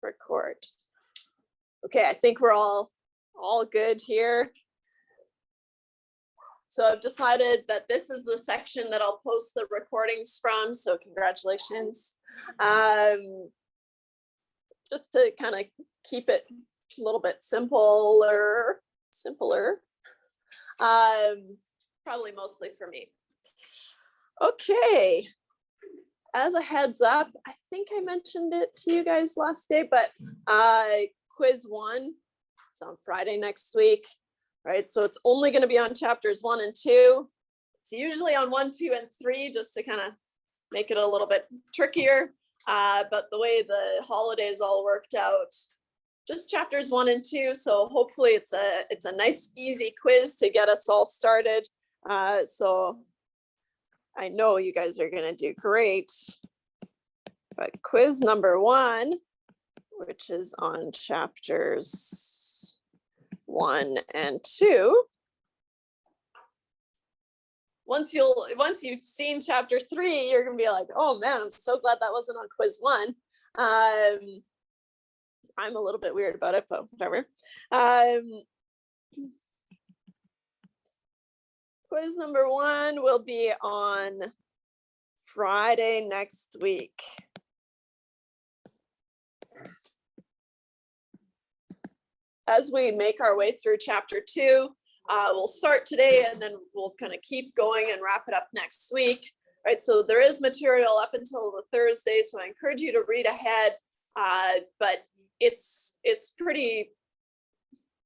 record. Okay, I think we're all good here. So I've decided that this is the section that I'll post the recordings from, so congratulations. Just to kind of keep it a little bit simpler, probably mostly for me. Okay, as a heads up, I think I mentioned it to you guys last day, but quiz 1, it's on Friday next week, right? So it's only going to be on chapters 1 and 2. It's usually on 1, 2, and 3, just to kind of make it a little bit trickier. But the way the holidays all worked out, just chapters 1 and 2. So hopefully it's a nice, easy quiz to get us all started. So I know you guys are going to do great. But quiz number 1, which is on chapters 1 and 2. Once you've seen chapter 3, you're gonna be like, oh man, I'm so glad that wasn't on quiz 1. I'm a little bit weird about it, but whatever. Quiz number 1 will be on Friday next week. As we make our way through chapter 2, we'll start today and then we'll kind of keep going and wrap it up next week, right? So there is material up until the Thursday, so I encourage you to read ahead, but it's pretty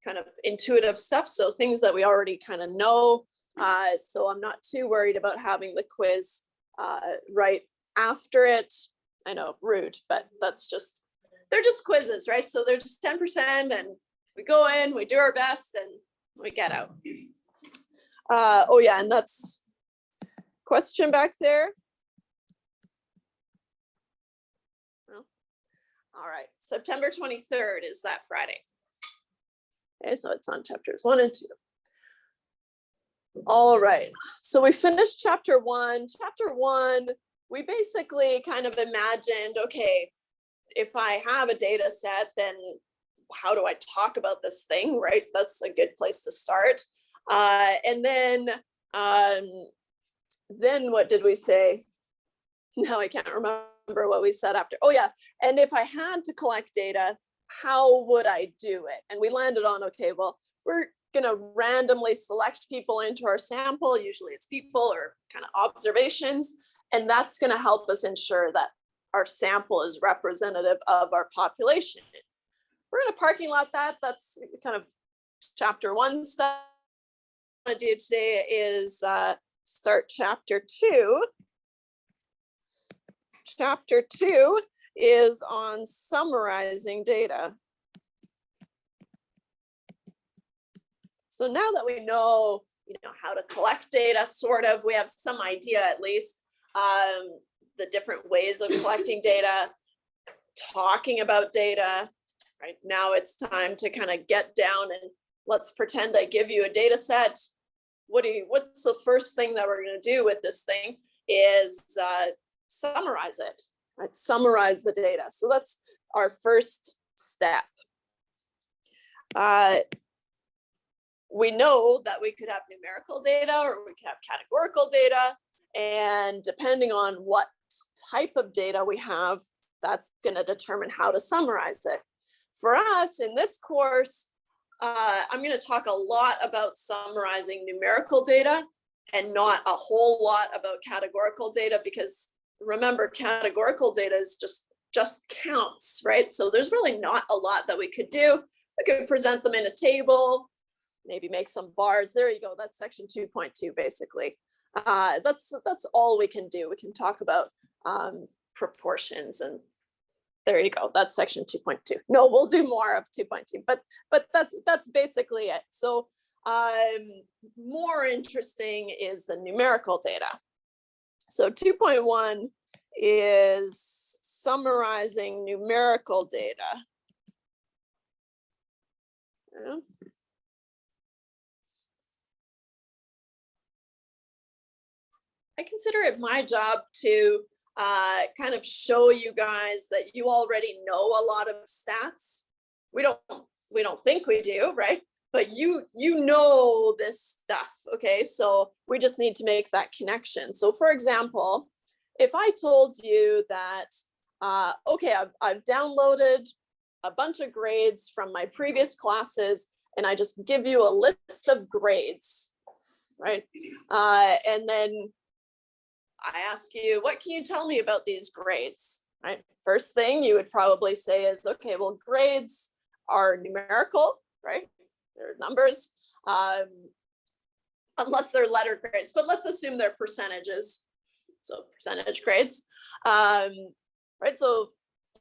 kind of intuitive stuff, so things that we already kind of know, so I'm not too worried about having the quiz right after it. I know, rude, but they're just quizzes, right? So they're just 10%, and we go in, we do our best, and we get out. Oh yeah, and that's question back there. Well, all right, September 23rd is that Friday. Okay, so it's on chapters 1 and 2. All right, so we finished chapter 1. Chapter 1, we basically kind of imagined, okay, if I have a data set, then how do I talk about this thing, right? That's a good place to start. And then what did we say? Now I can't remember what we said after. Oh yeah, and if I had to collect data, how would I do it? And we landed on, okay, well, we're gonna randomly select people into our sample. Usually it's people or kind of observations, and that's gonna help us ensure that our sample is representative of our population. We're going to parking lot that. That's kind of chapter 1 stuff. What I'm going to do today is start chapter 2. Chapter 2 is on summarizing data. So now that we know, how to collect data, sort of, we have some idea at least, the different ways of collecting data, talking about data. Right now it's time to kind of get down and let's pretend I give you a data set. What's the first thing that we're going to do with this thing is summarize it, right? Summarize the data. So that's our first step. We know that we could have numerical data or we could have categorical data, and depending on what type of data we have, that's going to determine how to summarize it. For us in this course, I'm going to talk a lot about summarizing numerical data and not a whole lot about categorical data, because remember, categorical data is just counts, right? So there's really not a lot that we could do. We could present them in a table, maybe make some bars. There you go. That's section 2.2 basically. That's all we can do. We can talk about proportions, and there you go. That's section 2.2. No, we'll do more of 2.2, but that's basically it. So more interesting is the numerical data. So 2.1 is summarizing numerical data. Yeah. I consider it my job to kind of show you guys that you already know a lot of stats. We don't think we do, right? But you know this stuff, okay? So we just need to make that connection. So for example, if I told you that, okay, I've downloaded a bunch of grades from my previous classes, and I just give you a list of grades, right? And then I ask you, what can you tell me about these grades, right? First thing you would probably say is, okay, well, grades are numerical, right? They're numbers, unless they're letter grades, but let's assume they're percentages. So percentage grades, right? So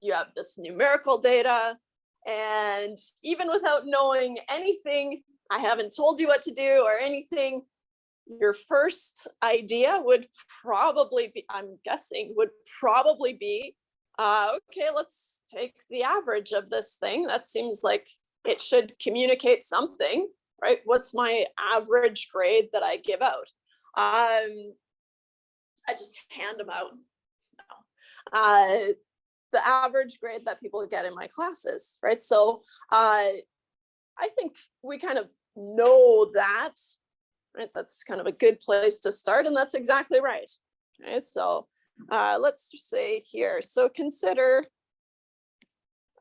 you have this numerical data, and even without knowing anything, I haven't told you what to do or anything, your first idea would probably be, I'm guessing, would probably be, okay, let's take the average of this thing. That seems like it should communicate something, right? What's my average grade that I give out? I just hand them out. No. The average grade that people get in my classes, right? So I think we kind of know that, right? That's kind of a good place to start, and that's exactly right. Okay, so let's say here, so consider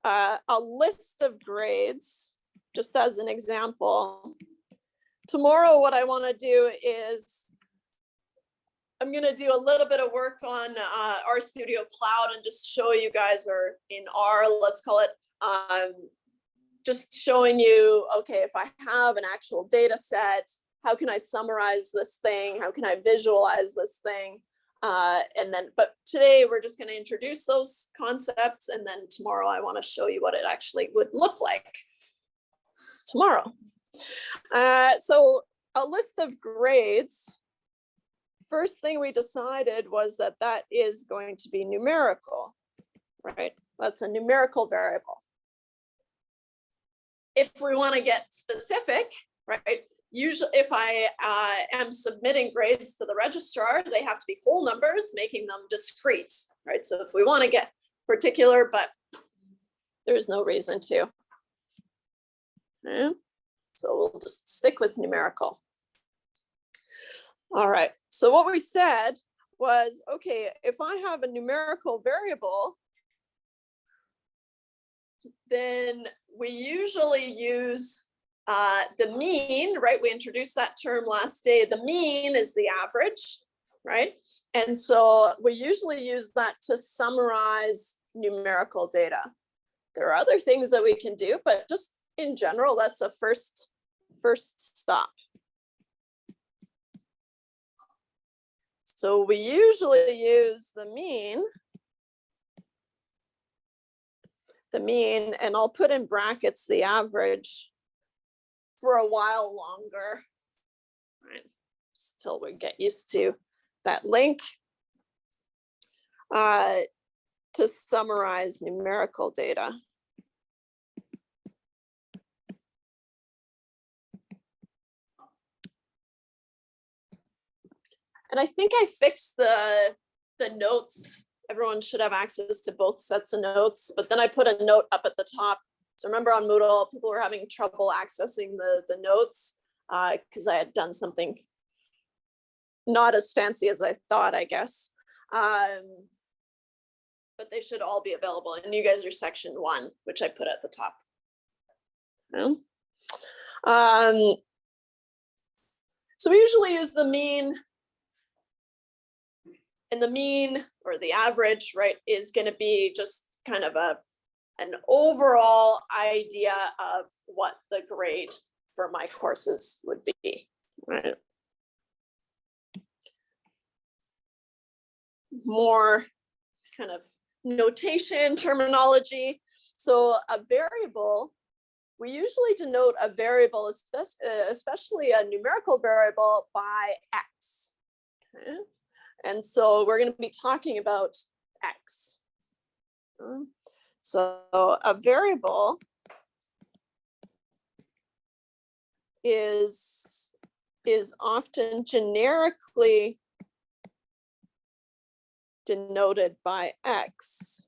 a list of grades, just as an example. Tomorrow, what I want to do is I'm going to do a little bit of work on RStudio Cloud and just show you guys, or in R, let's call it, just showing you, okay, if I have an actual data set, how can I summarize this thing? How can I visualize this thing? And then, but today we're just going to introduce those concepts, and then tomorrow I want to show you what it actually would look like tomorrow. So a list of grades. First thing we decided was that that is going to be numerical, right? That's a numerical variable. If we want to get specific, right? Usually if I am submitting grades to the registrar, they have to be whole numbers, making them discrete, right? So if we want to get particular, but there's no reason to. Okay. So we'll just stick with numerical. All right, so what we said was, okay, if I have a numerical variable, then we usually use the mean, right? We introduced that term last day. The mean is the average, right? And so we usually use that to summarize numerical data. There are other things that we can do, but just in general, that's a first stop. So we usually use the mean, and I'll put in brackets the average for a while longer, right? Just till we get used to that link, to summarize numerical data. And I think I fixed the notes. Everyone should have access to both sets of notes, but then I put a note up at the top. So remember on Moodle, people were having trouble accessing the notes because I had done something not as fancy as I thought, I guess. But they should all be available. And you guys are section 1, which I put at the top. So we usually use the mean. And the mean, or the average, right, is going to be just kind of an overall idea of what the grade for my courses would be, right? More kind of notation terminology. So a variable, we usually denote a variable, especially a numerical variable, by X. Okay? And so we're going to be talking about X. So a variable is often generically denoted by X.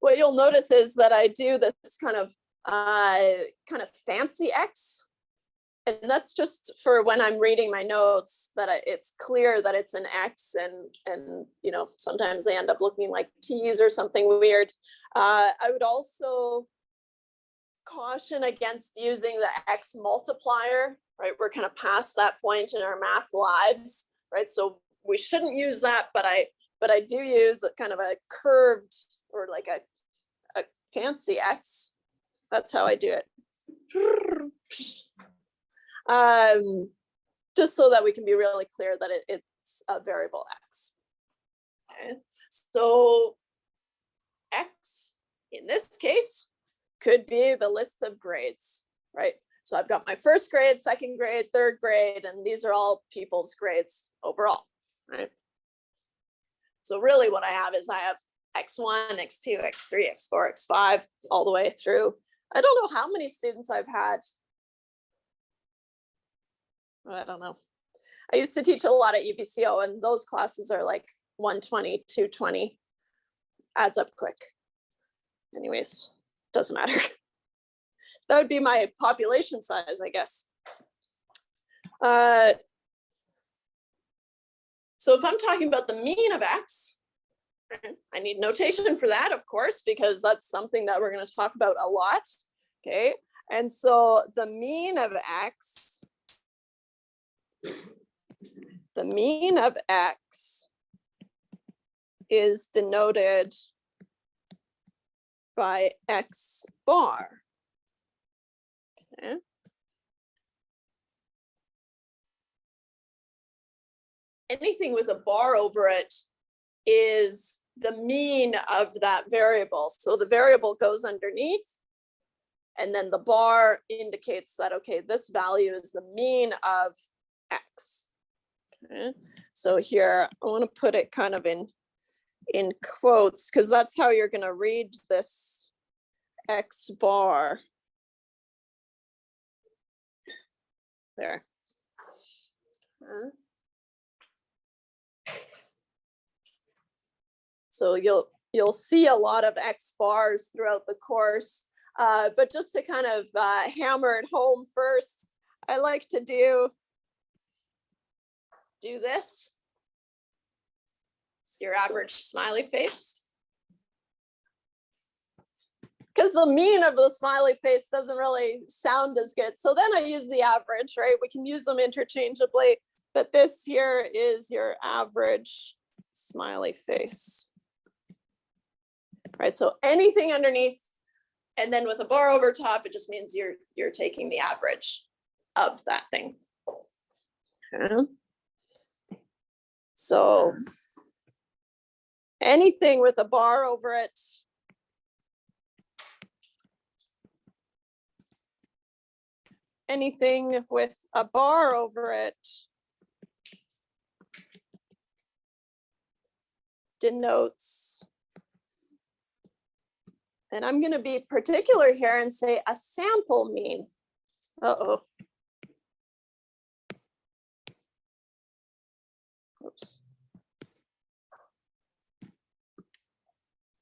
What you'll notice is that I do this kind of fancy X. And that's just for when I'm reading my notes, that it's clear that it's an X, and you know, sometimes they end up looking like T's or something weird. I would also caution against using the X multiplier, right? We're kind of past that point in our math lives, right? So we shouldn't use that, but I do use a kind of a curved or like a fancy X. That's how I do it. Just so that we can be really clear that it's a variable X. Okay. So X in this case could be the list of grades, right? So I've got my first grade, second grade, third grade, and these are all people's grades overall, right? So really what I have is I have X1, X2, X3, X4, X5, all the way through. I don't know how many students I've had. I don't know. I used to teach a lot at UBCO, and those classes are like 120, 220, adds up quick. Anyways, doesn't matter. That would be my population size, I guess. So if I'm talking about the mean of X, I need notation for that, of course, because that's something that we're going to talk about a lot. Okay, and so the mean of X, is denoted by X bar. Okay. Anything with a bar over it is the mean of that variable. So the variable goes underneath, and then the bar indicates that, okay, this value is the mean of X. Okay. So here, I want to put it kind of in quotes, because that's how you're going to read this X bar. There. So you'll see a lot of X bars throughout the course, but just to kind of hammer it home first, I like to do this. It's your average smiley face. Because the mean of the smiley face doesn't really sound as good. So then I use the average, right? We can use them interchangeably, but this here is your average smiley face. Right, so anything underneath, and then with a bar over top, it just means you're taking the average of that thing. Okay. So anything with a bar over it denotes, and I'm going to be particular here and say a sample mean. Uh-oh. Oops.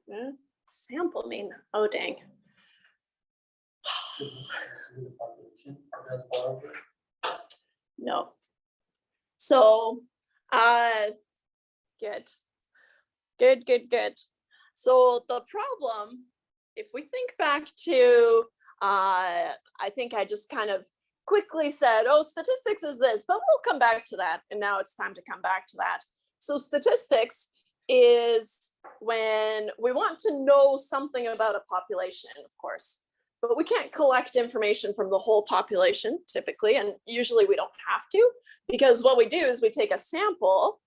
Yeah. Sample mean. Oh, dang. No. So, good. So the problem, if we think back to, I think I just kind of quickly said, oh, statistics is this, but we'll come back to that. And now it's time to come back to that. So statistics is when we want to know something about a population, of course, but we can't collect information from the whole population typically, and usually we don't have to, because what we do is we take a sample.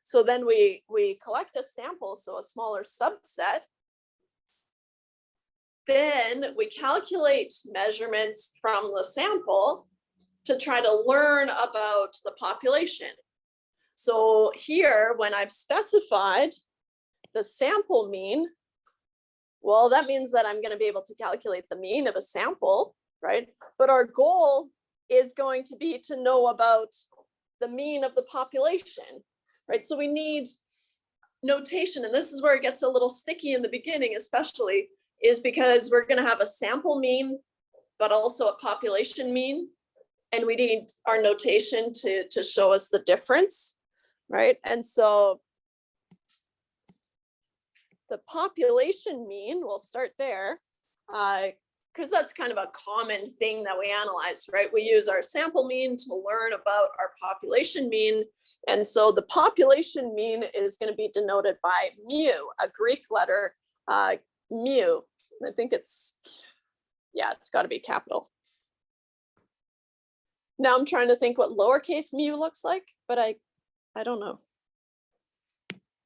So then we collect a sample, so a smaller subset. Then we calculate measurements from the sample to try to learn about the population. So here, when I've specified the sample mean, well, that means that I'm going to be able to calculate the mean of a sample, right? But our goal is going to be to know about the mean of the population, right? So we need notation, and this is where it gets a little sticky in the beginning, especially, is because we're going to have a sample mean, but also a population mean, and we need our notation to show us the difference, right? And so the population mean, we'll start there, because that's kind of a common thing that we analyze, right? We use our sample mean to learn about our population mean. And so the population mean is going to be denoted by mu, a Greek letter, mu. I think it's got to be capital. Now I'm trying to think what lowercase mu looks like, but I don't know.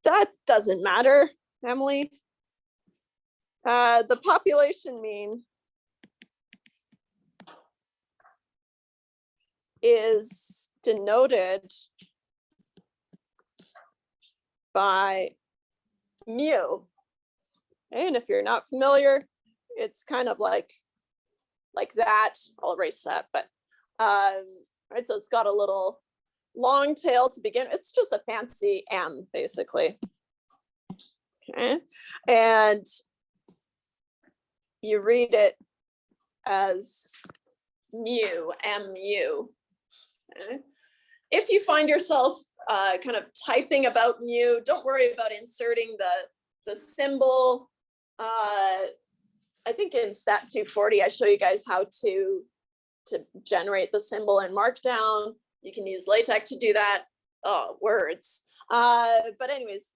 That doesn't matter, Emily. The population mean is denoted by mu. And if you're not familiar, it's kind of like that. I'll erase that, but right, so it's got a little long tail to begin. It's just a fancy M, basically. Okay, and you read it as mu, mu. Okay. If you find yourself kind of typing about mu, don't worry about inserting the symbol. I think in Stat 240, I show you guys how to generate the symbol in Markdown. You can use LaTeX to do that. Oh, words. But anyways,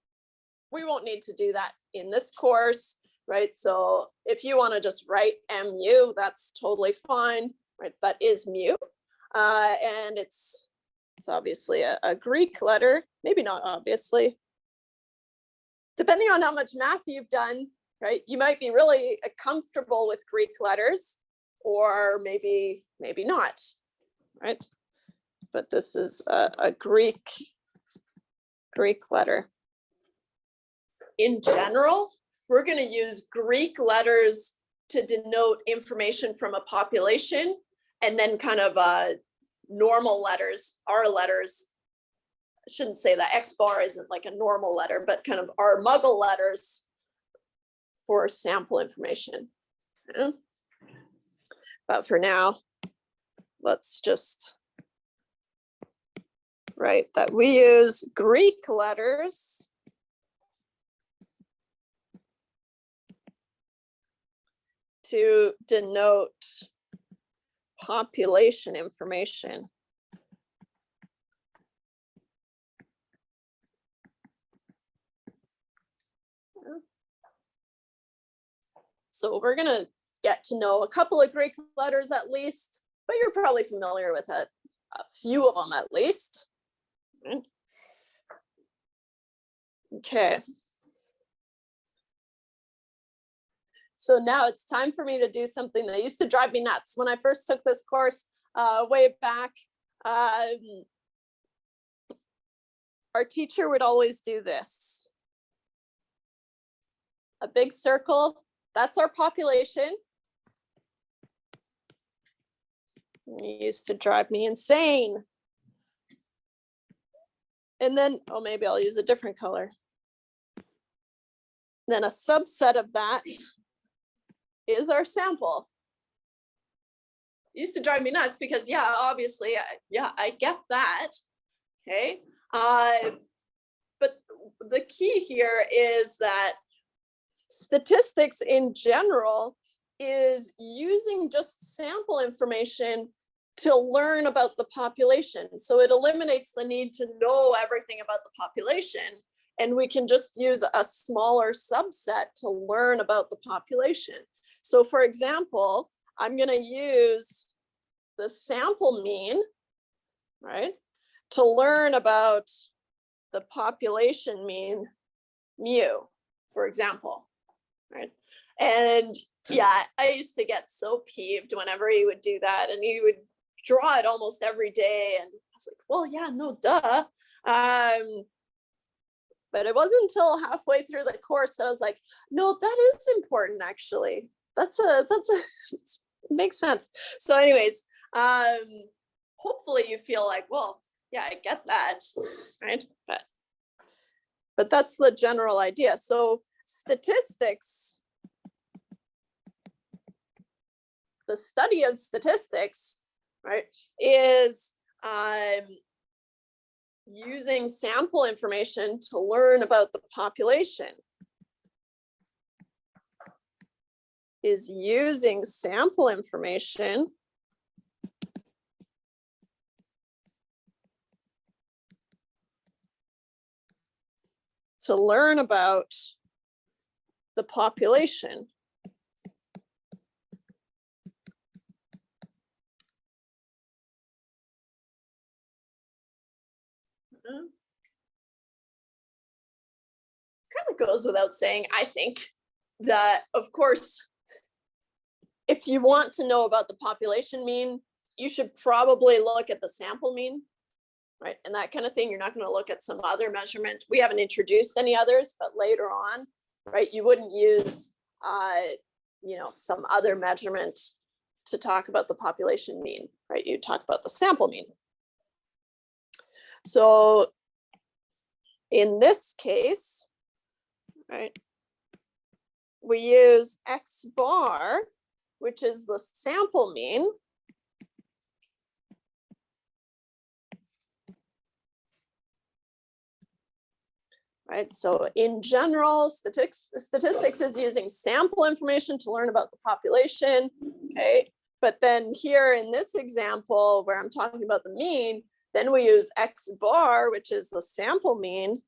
we won't need to do that in this course, right? So if you want to just write mu, that's totally fine, right? That is mu. And it's obviously a Greek letter, maybe not obviously. Depending on how much math you've done, right? You might be really comfortable with Greek letters, or maybe not, right? But this is a Greek letter. In general, we're going to use Greek letters to denote information from a population, and then kind of normal letters, our letters. I shouldn't say that X bar isn't like a normal letter, but kind of our Muggle letters for sample information. Yeah. But for now, let's just write that we use Greek letters to denote population information. So we're going to get to know a couple of Greek letters at least, but you're probably familiar with a few of them at least. Okay. So now it's time for me to do something that used to drive me nuts. When I first took this course way back, our teacher would always do this. A big circle, that's our population. It used to drive me insane. And then, oh, maybe I'll use a different color. Then a subset of that is our sample. It used to drive me nuts because, yeah, obviously, I get that. Okay. But the key here is that statistics in general is using just sample information to learn about the population. So it eliminates the need to know everything about the population, and we can just use a smaller subset to learn about the population. So for example, I'm going to use the sample mean, right, to learn about the population mean, mu, for example, right? And yeah, I used to get so peeved whenever he would do that, and he would draw it almost every day. And I was like, well, yeah, no, duh. But it wasn't until halfway through the course that I was like, no, that is important, actually. It makes sense. So anyways, hopefully you feel like, well, Yeah, I get that, right? But that's the general idea. So statistics, the study of statistics, right, is using sample information to learn about the population. Is using sample information to learn about the population. Kind of goes without saying, I think, that of course, if you want to know about the population mean, you should probably look at the sample mean, right? And that kind of thing. You're not going to look at some other measurement. We haven't introduced any others, but later on, right, you wouldn't use, some other measurement to talk about the population mean, right? You talk about the sample mean. So in this case, right, we use X bar, which is the sample mean. Right, so in general, statistics is using sample information to learn about the population, okay? But then here in this example where I'm talking about the mean, then we use X bar, which is the sample mean,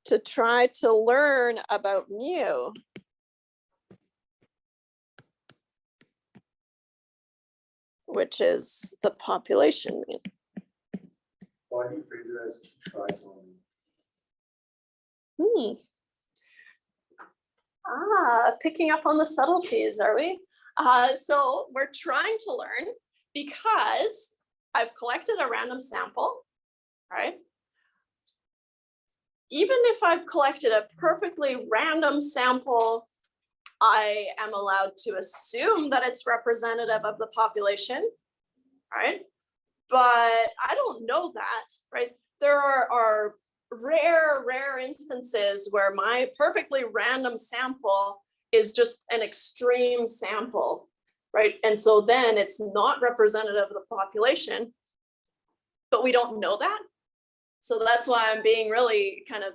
to try to learn about mu. Which is the population mean. Why do you phrase it as to try to learn? Picking up on the subtleties, are we? So we're trying to learn because I've collected a random sample, right? Even if I've collected a perfectly random sample, I am allowed to assume that it's representative of the population, right? But I don't know that, right? There are rare instances where my perfectly random sample is just an extreme sample, right? And so then it's not representative of the population, but we don't know that. So that's why I'm being really kind of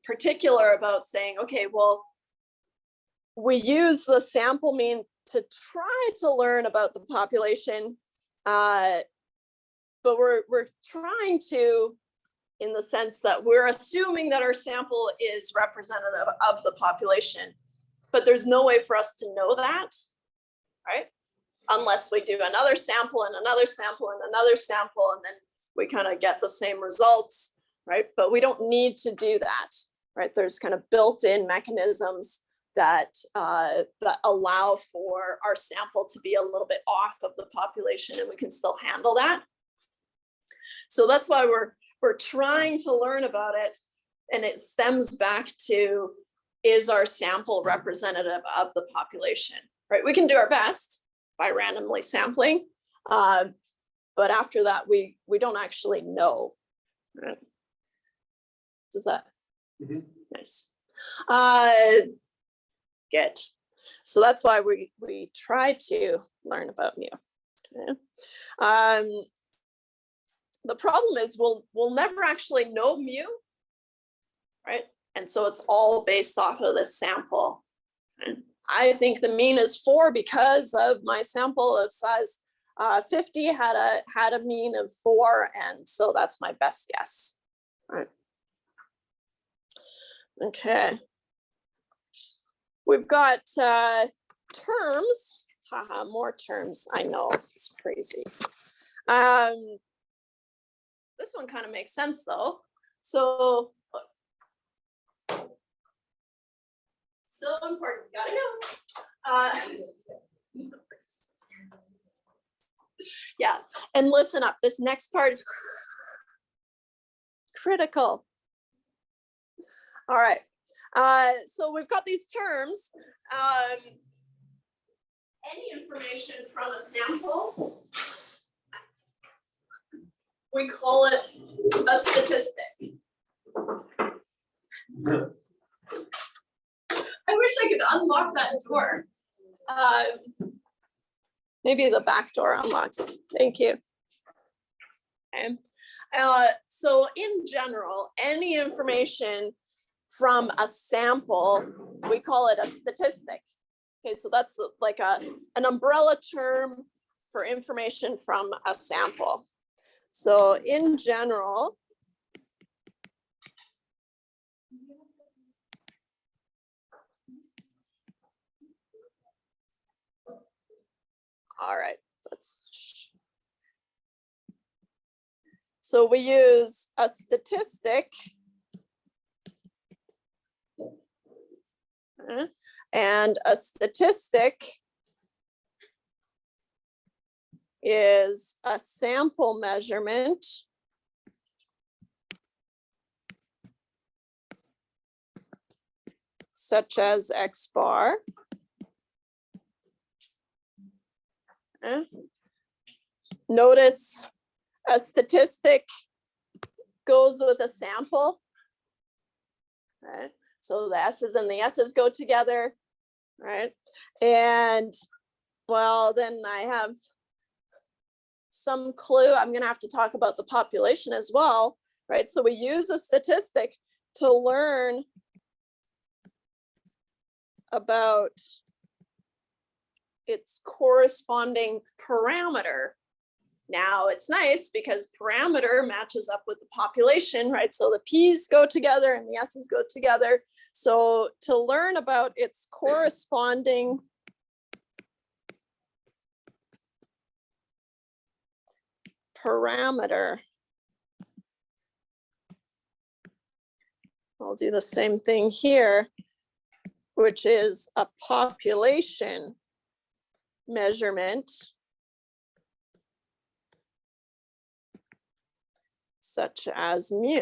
particular about saying, okay, well, we use the sample mean to try to learn about the population, but we're trying to, in the sense that we're assuming that our sample is representative of the population, but there's no way for us to know that, right? Unless we do another sample and another sample and another sample, and then we kind of get the same results, right? But we don't need to do that, right? There's kind of built-in mechanisms that that allow for our sample to be a little bit off of the population, and we can still handle that. So that's why we're trying to learn about it, and it stems back to, is our sample representative of the population, right? We can do our best by randomly sampling, but after that, we don't actually know. Right? Does that? Mm-hmm. Nice. Good. So that's why we try to learn about mu. Okay. The problem is we'll never actually know mu, right? And so it's all based off of this sample. And I think the mean is 4 because of my sample of size 50 had a mean of 4, and so that's my best guess. Right. Okay. We've got terms. Haha, more terms. I know, it's crazy. This one kind of makes sense though. So important, gotta go. Yeah, and listen up, this next part is critical. All right, so we've got these terms. Any information from a sample we call it a statistic. I wish I could unlock that door. Maybe the back door unlocks. Thank you. Okay. So in general, any information from a sample, we call it a statistic. Okay, so that's like an umbrella term for information from a sample. So in general, all right, so we use a statistic and a statistic is a sample measurement such as X bar. Notice a statistic goes with a sample. Okay. So the S's and the S's go together, right? And well, then I have some clue. I'm going to have to talk about the population as well, right? So we use a statistic to learn about its corresponding parameter. Now it's nice because parameter matches up with the population, right? So the P's go together and the S's go together. So to learn about its corresponding parameter, I'll do the same thing here, which is a population measurement such as mu.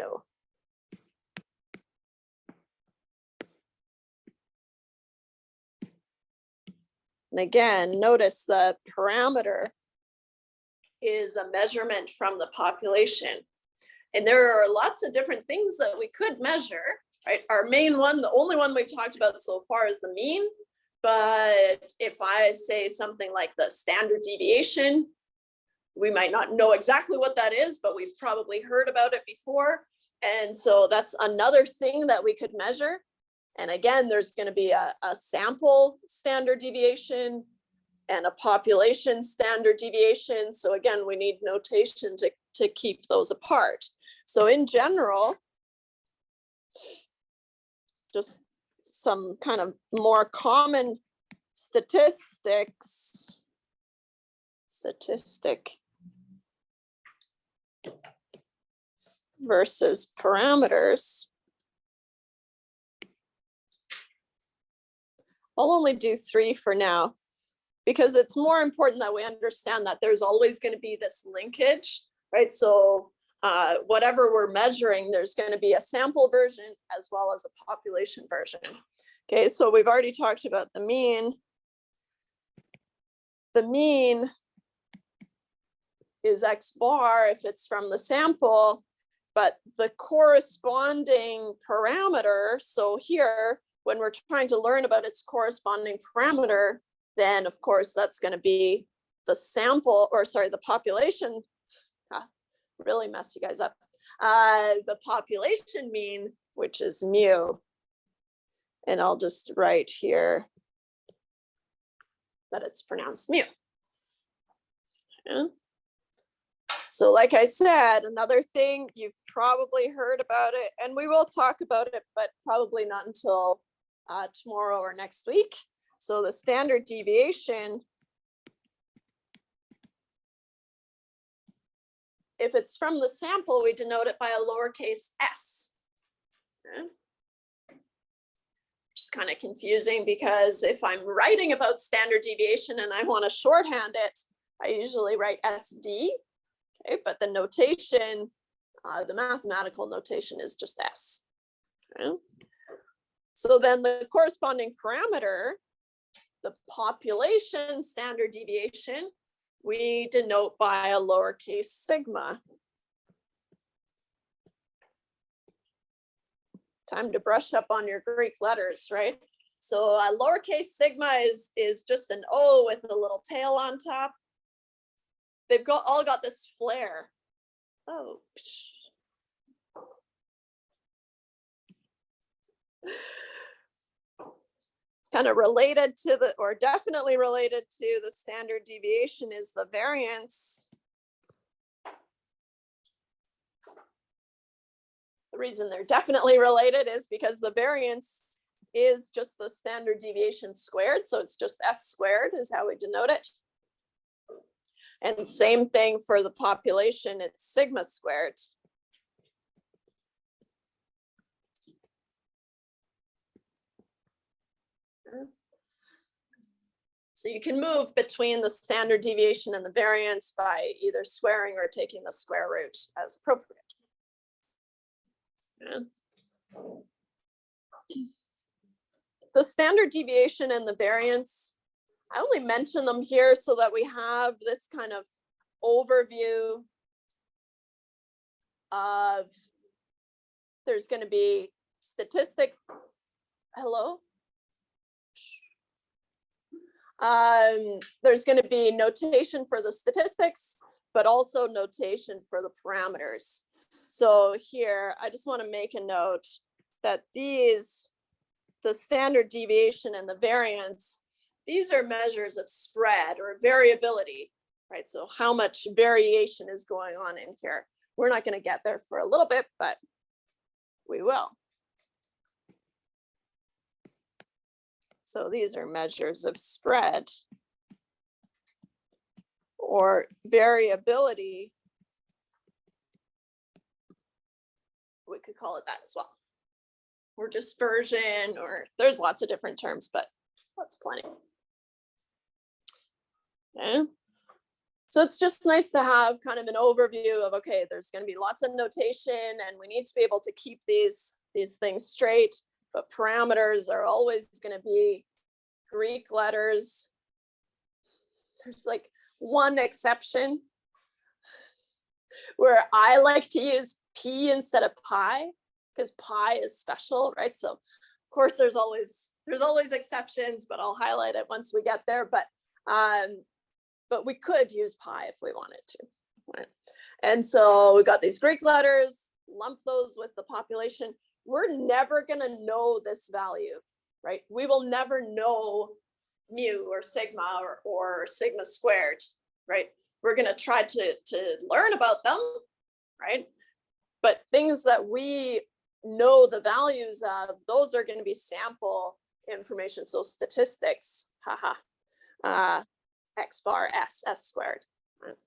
And again, notice the parameter is a measurement from the population. And there are lots of different things that we could measure, right? Our main one, the only one we've talked about so far is the mean. But if I say something like the standard deviation, we might not know exactly what that is, but we've probably heard about it before. And so that's another thing that we could measure. And again, there's going to be a sample standard deviation and a population standard deviation. So again, we need notation to keep those apart. So in general, just some kind of more common statistic versus parameters. I'll only do 3 for now, because it's more important that we understand that there's always going to be this linkage, right? So whatever we're measuring, there's going to be a sample version as well as a population version. Okay, so we've already talked about the mean. The mean is X bar if it's from the sample, but the corresponding parameter, so here, when we're trying to learn about its corresponding parameter, then of course that's going to be the sample, or sorry, the population. Really messed you guys up. The population mean, which is mu. And I'll just write here that it's pronounced mu. Yeah. So like I said, another thing, you've probably heard about it, and we will talk about it, but probably not until tomorrow or next week. So the standard deviation, if it's from the sample, we denote it by a lowercase s. Okay. Which is kind of confusing, because if I'm writing about standard deviation and I want to shorthand it, I usually write SD. Okay, but the notation, the mathematical notation is just S. Okay. So then the corresponding parameter, the population standard deviation, we denote by a lowercase sigma. Time to brush up on your Greek letters, right? So lowercase sigma is just an O with a little tail on top. They've all got this flair. Oh. Kind of related to the, or definitely related to the standard deviation is the variance. The reason they're definitely related is because the variance is just the standard deviation squared. So it's just S squared is how we denote it. And same thing for the population, it's sigma squared. So you can move between the standard deviation and the variance by either squaring or taking the square root as appropriate. Yeah. The standard deviation and the variance, I only mention them here so that we have this kind of overview of, there's going to be statistic, hello? There's going to be notation for the statistics, but also notation for the parameters. So here, I just want to make a note that these, the standard deviation and the variance, these are measures of spread or variability, right? So how much variation is going on in here. We're not going to get there for a little bit, but we will. So these are measures of spread or variability. We could call it that as well. Or dispersion, or there's lots of different terms, but that's plenty. Okay. So it's just nice to have kind of an overview of, okay, there's going to be lots of notation and we need to be able to keep these things straight. But parameters are always going to be Greek letters. There's like one exception where I like to use P instead of pi because pi is special, right? So of course there's always exceptions, but I'll highlight it once we get there. But we could use pi if we wanted to, right? And so we got these Greek letters, lump those with the population. We're never going to know this value, right? We will never know mu or sigma or sigma squared, right? We're going to try to learn about them, right? But things that we know the values of, those are going to be sample information. So statistics, X bar S squared. Right?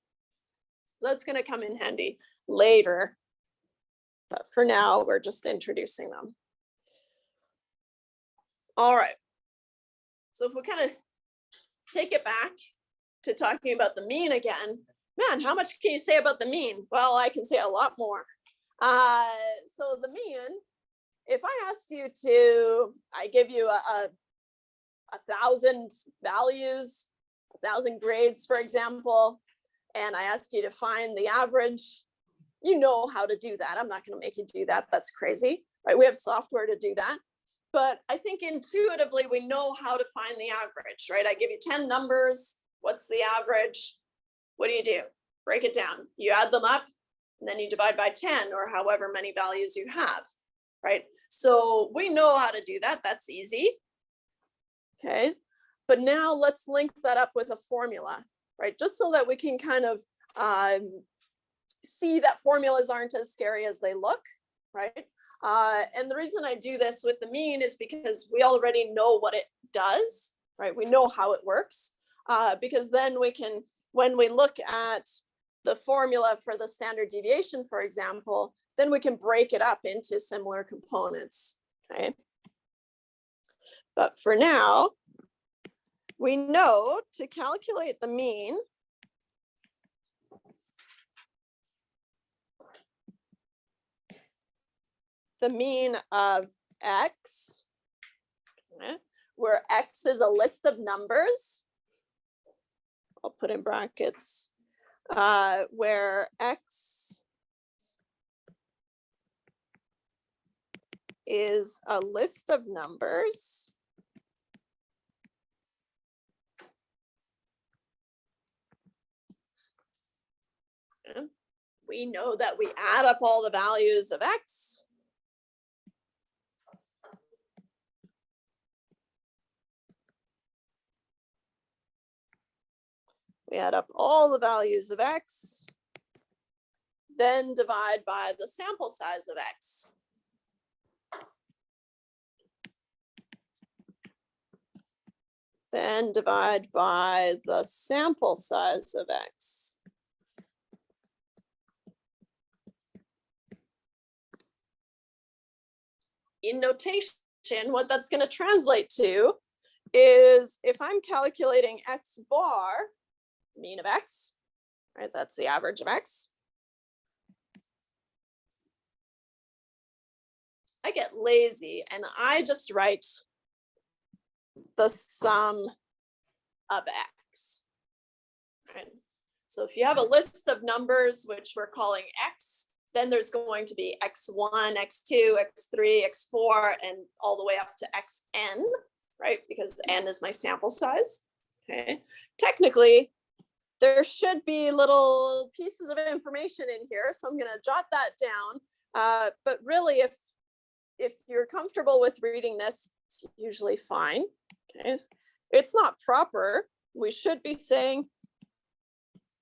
So that's going to come in handy later. But for now, we're just introducing them. All right. So if we kind of take it back to talking about the mean again, man, how much can you say about the mean? Well, I can say a lot more. So the mean, if I asked you to, I give you a 1,000 values, 1,000 grades, for example, and I ask you to find the average, you know how to do that. I'm not going to make you do that. That's crazy, right? We have software to do that. But I think intuitively, we know how to find the average, right? I give you 10 numbers. What's the average? What do? Break it down. You add them up, and then you divide by 10 or however many values you have, right? So we know how to do that. That's easy. Okay. But now let's link that up with a formula, right? Just so that we can kind of see that formulas aren't as scary as they look, right? And the reason I do this with the mean is because we already know what it does, right? We know how it works, because then we can, when we look at the formula for the standard deviation, for example, then we can break it up into similar components, okay? But for now, we know to calculate the mean, of X, okay, where X is a list of numbers, I'll put in brackets, where X is a list of numbers and we know that we add up all the values of x. We add up all the values of x, then divide by the sample size of x. Then divide by the sample size of x. In notation, what that's going to translate to is if I'm calculating x bar, mean of x, right? That's the average of x. I get lazy and I just write the sum of x, right? So if you have a list of numbers, which we're calling x, then there's going to be x1, x2, x3, x4, and all the way up to xn, right? Because n is my sample size, okay? Technically, there should be little pieces of information in here, so I'm gonna jot that down. But really, if you're comfortable with reading this, it's usually fine, okay? It's not proper. We should be saying,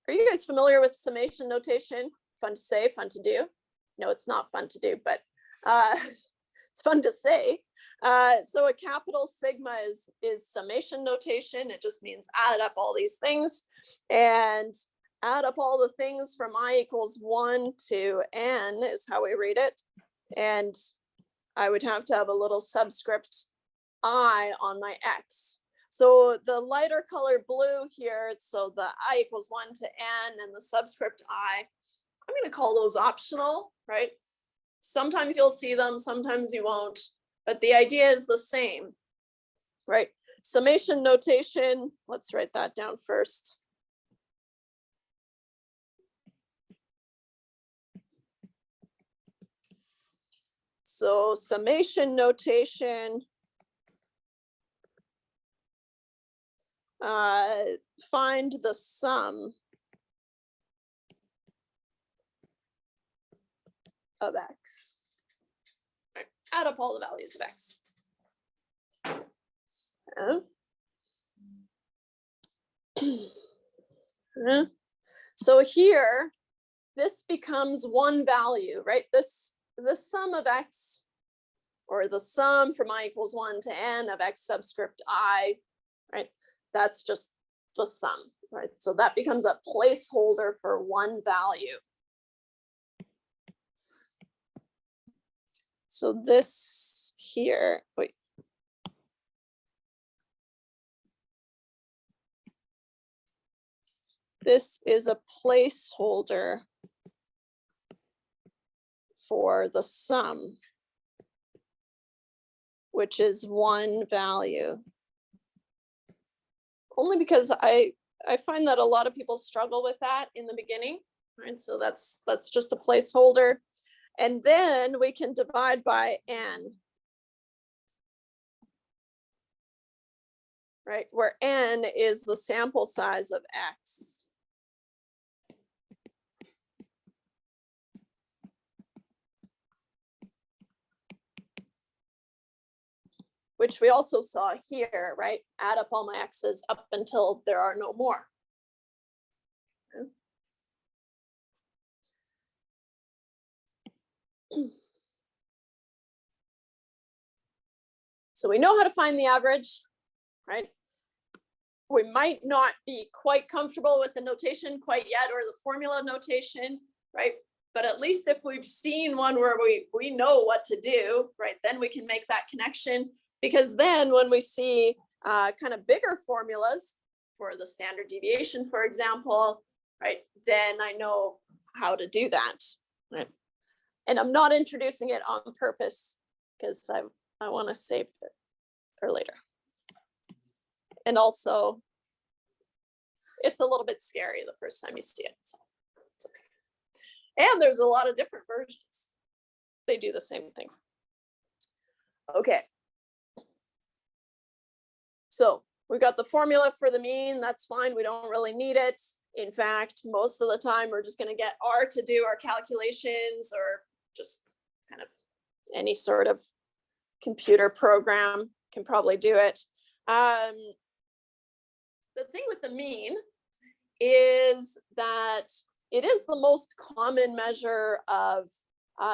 are you guys familiar with summation notation? Fun to say, fun to do. No, it's not fun to do, but it's fun to say. So a capital sigma is summation notation. It just means add up all these things and add up all the things from I equals 1 to n is how we read it. And I would have to have a little subscript I on my x. So the lighter color blue here, so the I equals 1 to n and the subscript I, I'm going to call those optional, right? Sometimes you'll see them, sometimes you won't, but the idea is the same, right? Summation notation, let's write that down first. So summation notation, find the sum of x. Right. Add up all the values of x. So here, this becomes one value, right? The sum of x, or the sum from I equals 1 to n of x subscript I, right? That's just the sum, right? So that becomes a placeholder for one value. So this here, wait. This is a placeholder for the sum, which is one value. Only because I find that a lot of people struggle with that in the beginning, right? So that's just a placeholder. And then we can divide by n, right? Where n is the sample size of x. Which we also saw here, right? Add up all my x's up until there are no more. So we know how to find the average, right? We might not be quite comfortable with the notation quite yet, or the formula notation, right? But at least if we've seen one where we know what to do, right, then we can make that connection. Because then when we see kind of bigger formulas for the standard deviation, for example, right, then I know how to do that, right? And I'm not introducing it on purpose because I want to save it for later. And also, it's a little bit scary the first time you see it, so it's okay. And there's a lot of different versions. They do the same thing. Okay. So we got the formula for the mean. That's fine. We don't really need it. In fact, most of the time we're just going to get R to do our calculations, or just kind of any sort of computer program can probably do it. The thing with the mean is that it is the most common measure of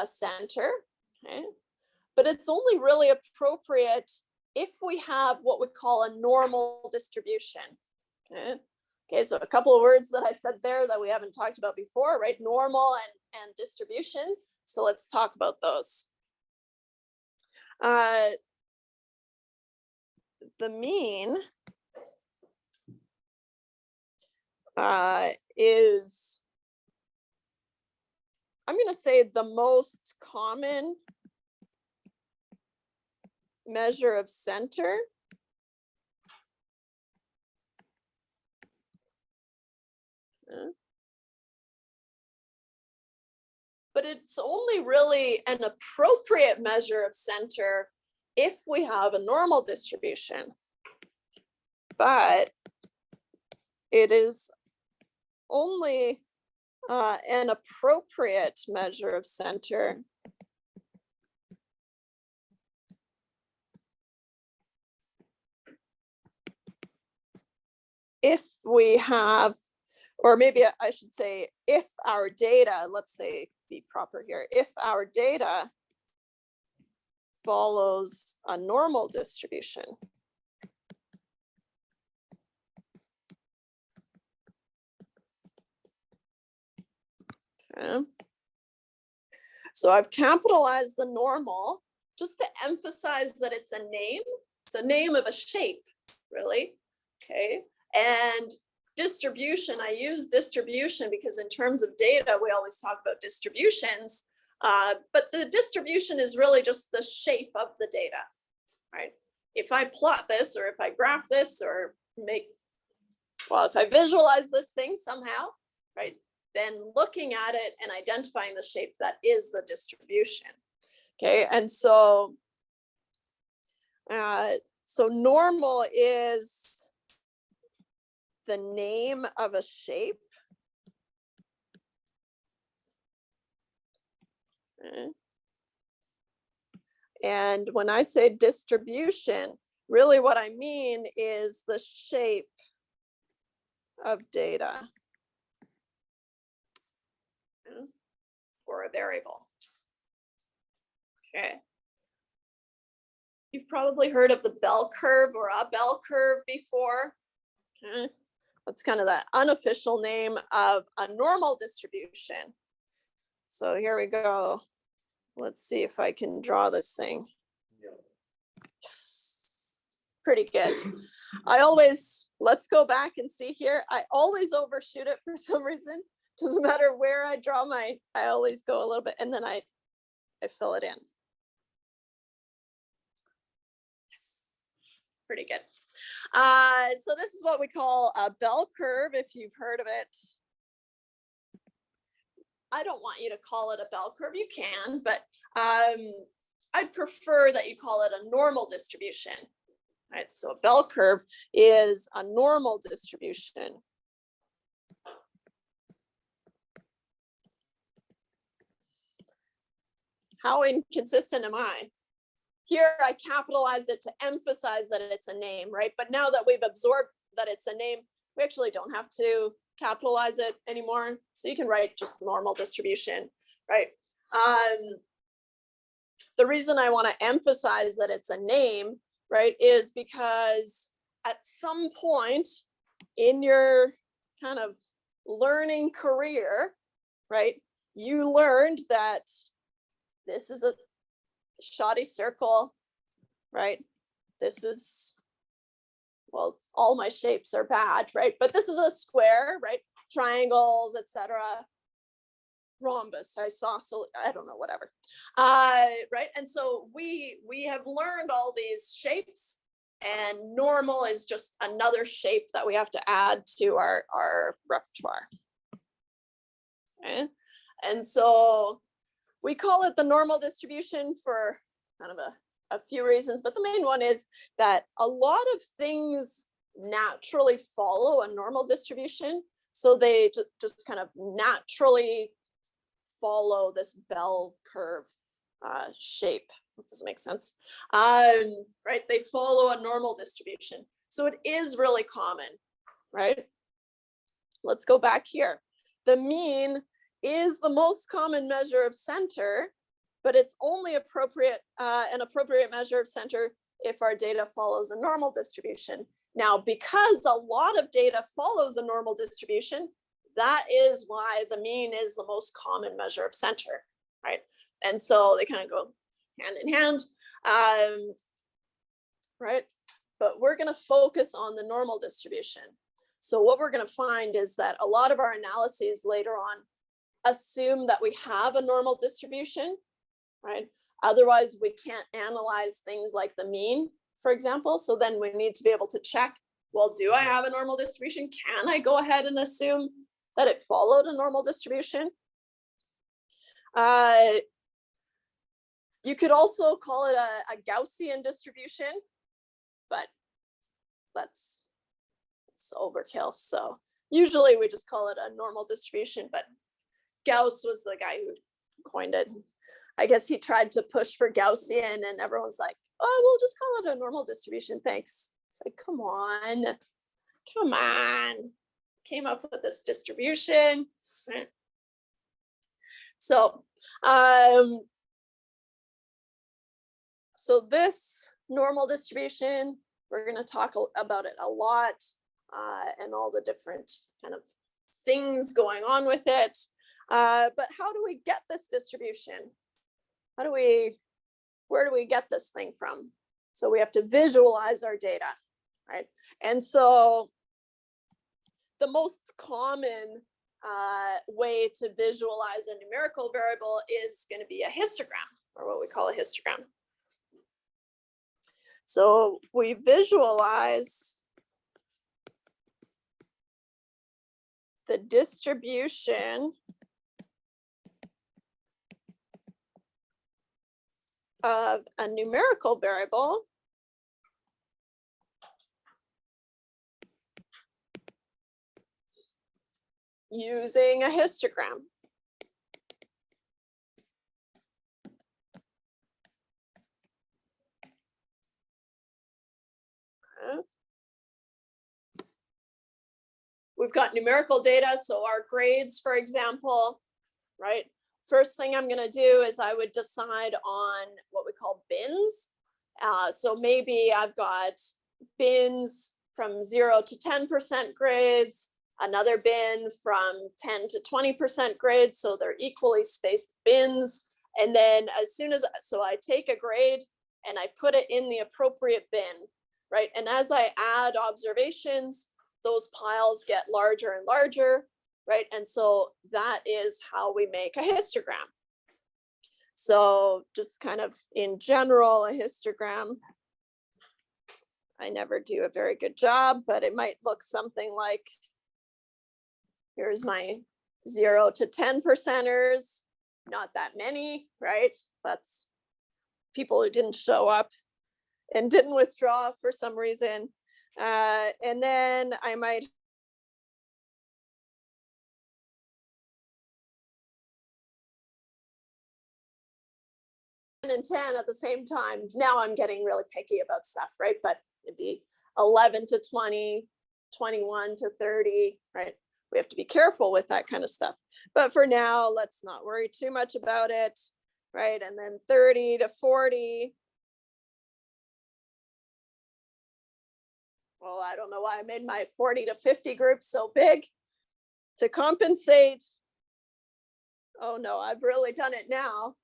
center, okay? But it's only really appropriate if we have what we call a normal distribution. Okay, so a couple of words that I said there that we haven't talked about before, right? Normal and distribution. So let's talk about those. The mean is, I'm going to say, the most common measure of center. But it's only really an appropriate measure of center if we have a normal distribution. But it is only an appropriate measure of center if we have, or maybe I should say, if our data, let's say, be proper here, if our data follows a normal distribution. Okay. So I've capitalized the normal just to emphasize that it's a name. It's a name of a shape, really. Okay. And distribution, I use distribution because in terms of data, we always talk about distributions, but the distribution is really just the shape of the data, right? If I plot this, or if I graph this, or if I visualize this thing somehow, right, then looking at it and identifying the shape, that is the distribution. Okay, and so normal is the name of a shape. Okay. And when I say distribution, really what I mean is the shape of data, or a variable. Okay. You've probably heard of the bell curve or a bell curve before. Okay. That's kind of the unofficial name of a normal distribution. So here we go. Let's see if I can draw this thing. Pretty good. Let's go back and see here. I always overshoot it for some reason. Doesn't matter where I draw I always go a little bit, and then I fill it in. Yes. Pretty good. So this is what we call a bell curve, if you've heard of it. I don't want you to call it a bell curve. You can, but I'd prefer that you call it a normal distribution. Right? So a bell curve is a normal distribution. How inconsistent am I? Here I capitalized it to emphasize that it's a name, right? But now that we've absorbed that it's a name, we actually don't have to capitalize it anymore. So you can write just normal distribution, right? The reason I want to emphasize that it's a name, right, is because at some point in your kind of learning career, right, you learned that this is a shoddy circle, right? This is, well, all my shapes are bad, right? But this is a square, right? Triangles, etc. Rhombus, isosceles, I don't know, whatever. Right? And so we have learned all these shapes, and normal is just another shape that we have to add to our repertoire. Okay? And so we call it the normal distribution for kind of a a few reasons, but the main one is that a lot of things naturally follow a normal distribution. So they just kind of naturally follow this bell curve shape. Does it make sense? Right, they follow a normal distribution. So it is really common, right? Let's go back here. The mean is the most common measure of center, but it's only an appropriate measure of center if our data follows a normal distribution. Now, because a lot of data follows a normal distribution, that is why the mean is the most common measure of center, right? And so they kind of go hand in hand, right? But we're going to focus on the normal distribution. So what we're going to find is that a lot of our analyses later on assume that we have a normal distribution, right? Otherwise, we can't analyze things like the mean, for example. So then we need to be able to check, well, do I have a normal distribution? Can I go ahead and assume that it followed a normal distribution? You could also call it a Gaussian distribution, but that's overkill. So usually we just call it a normal distribution, but Gauss was the guy who coined it. I guess he tried to push for Gaussian and everyone's like, oh, we'll just call it a normal distribution, thanks. It's like, come on. Came up with this distribution. Right? So this normal distribution, we're going to talk about it a lot, and all the different kind of things going on with it. But how do we get this distribution? Where do we get this thing from? So we have to visualize our data, right? And so the most common way to visualize a numerical variable is going to be a histogram, or what we call a histogram. So we visualize the distribution of a numerical variable using a histogram. Okay. We've got numerical data, so our grades, for example, right? First thing I'm going to do is I would decide on what we call bins. So maybe I've got bins from 0 to 10% grades, another bin from 10 to 20% grades. So they're equally spaced bins. And then so I take a grade and I put it in the appropriate bin, right? And as I add observations, those piles get larger and larger, right? And so that is how we make a histogram. So just kind of in general, a histogram, I never do a very good job, but it might look something like, here's my 0 to 10%ers, not that many, right? That's people who didn't show up and didn't withdraw for some reason. And then I might and 10 at the same time. Now I'm getting really picky about stuff, right? But it'd be 11 to 20, 21 to 30, right? We have to be careful with that kind of stuff. But for now, let's not worry too much about it, right? And then 30 to 40. Well, I don't know why I made my 40 to 50 group so big to compensate. Oh no, I've really done it now.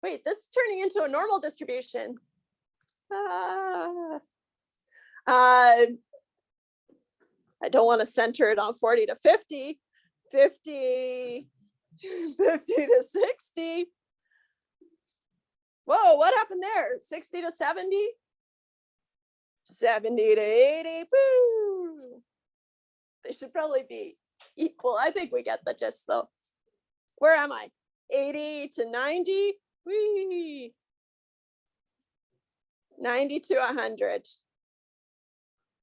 Wait, this is turning into a normal distribution. I don't want to center it on 40 to 50, 50 to 60. Whoa, what happened there? 60 to 70? 70 to 80, woo! They should probably be equal. I think we get the gist though. Where am I? 80 to 90? Whee! 90 to 100.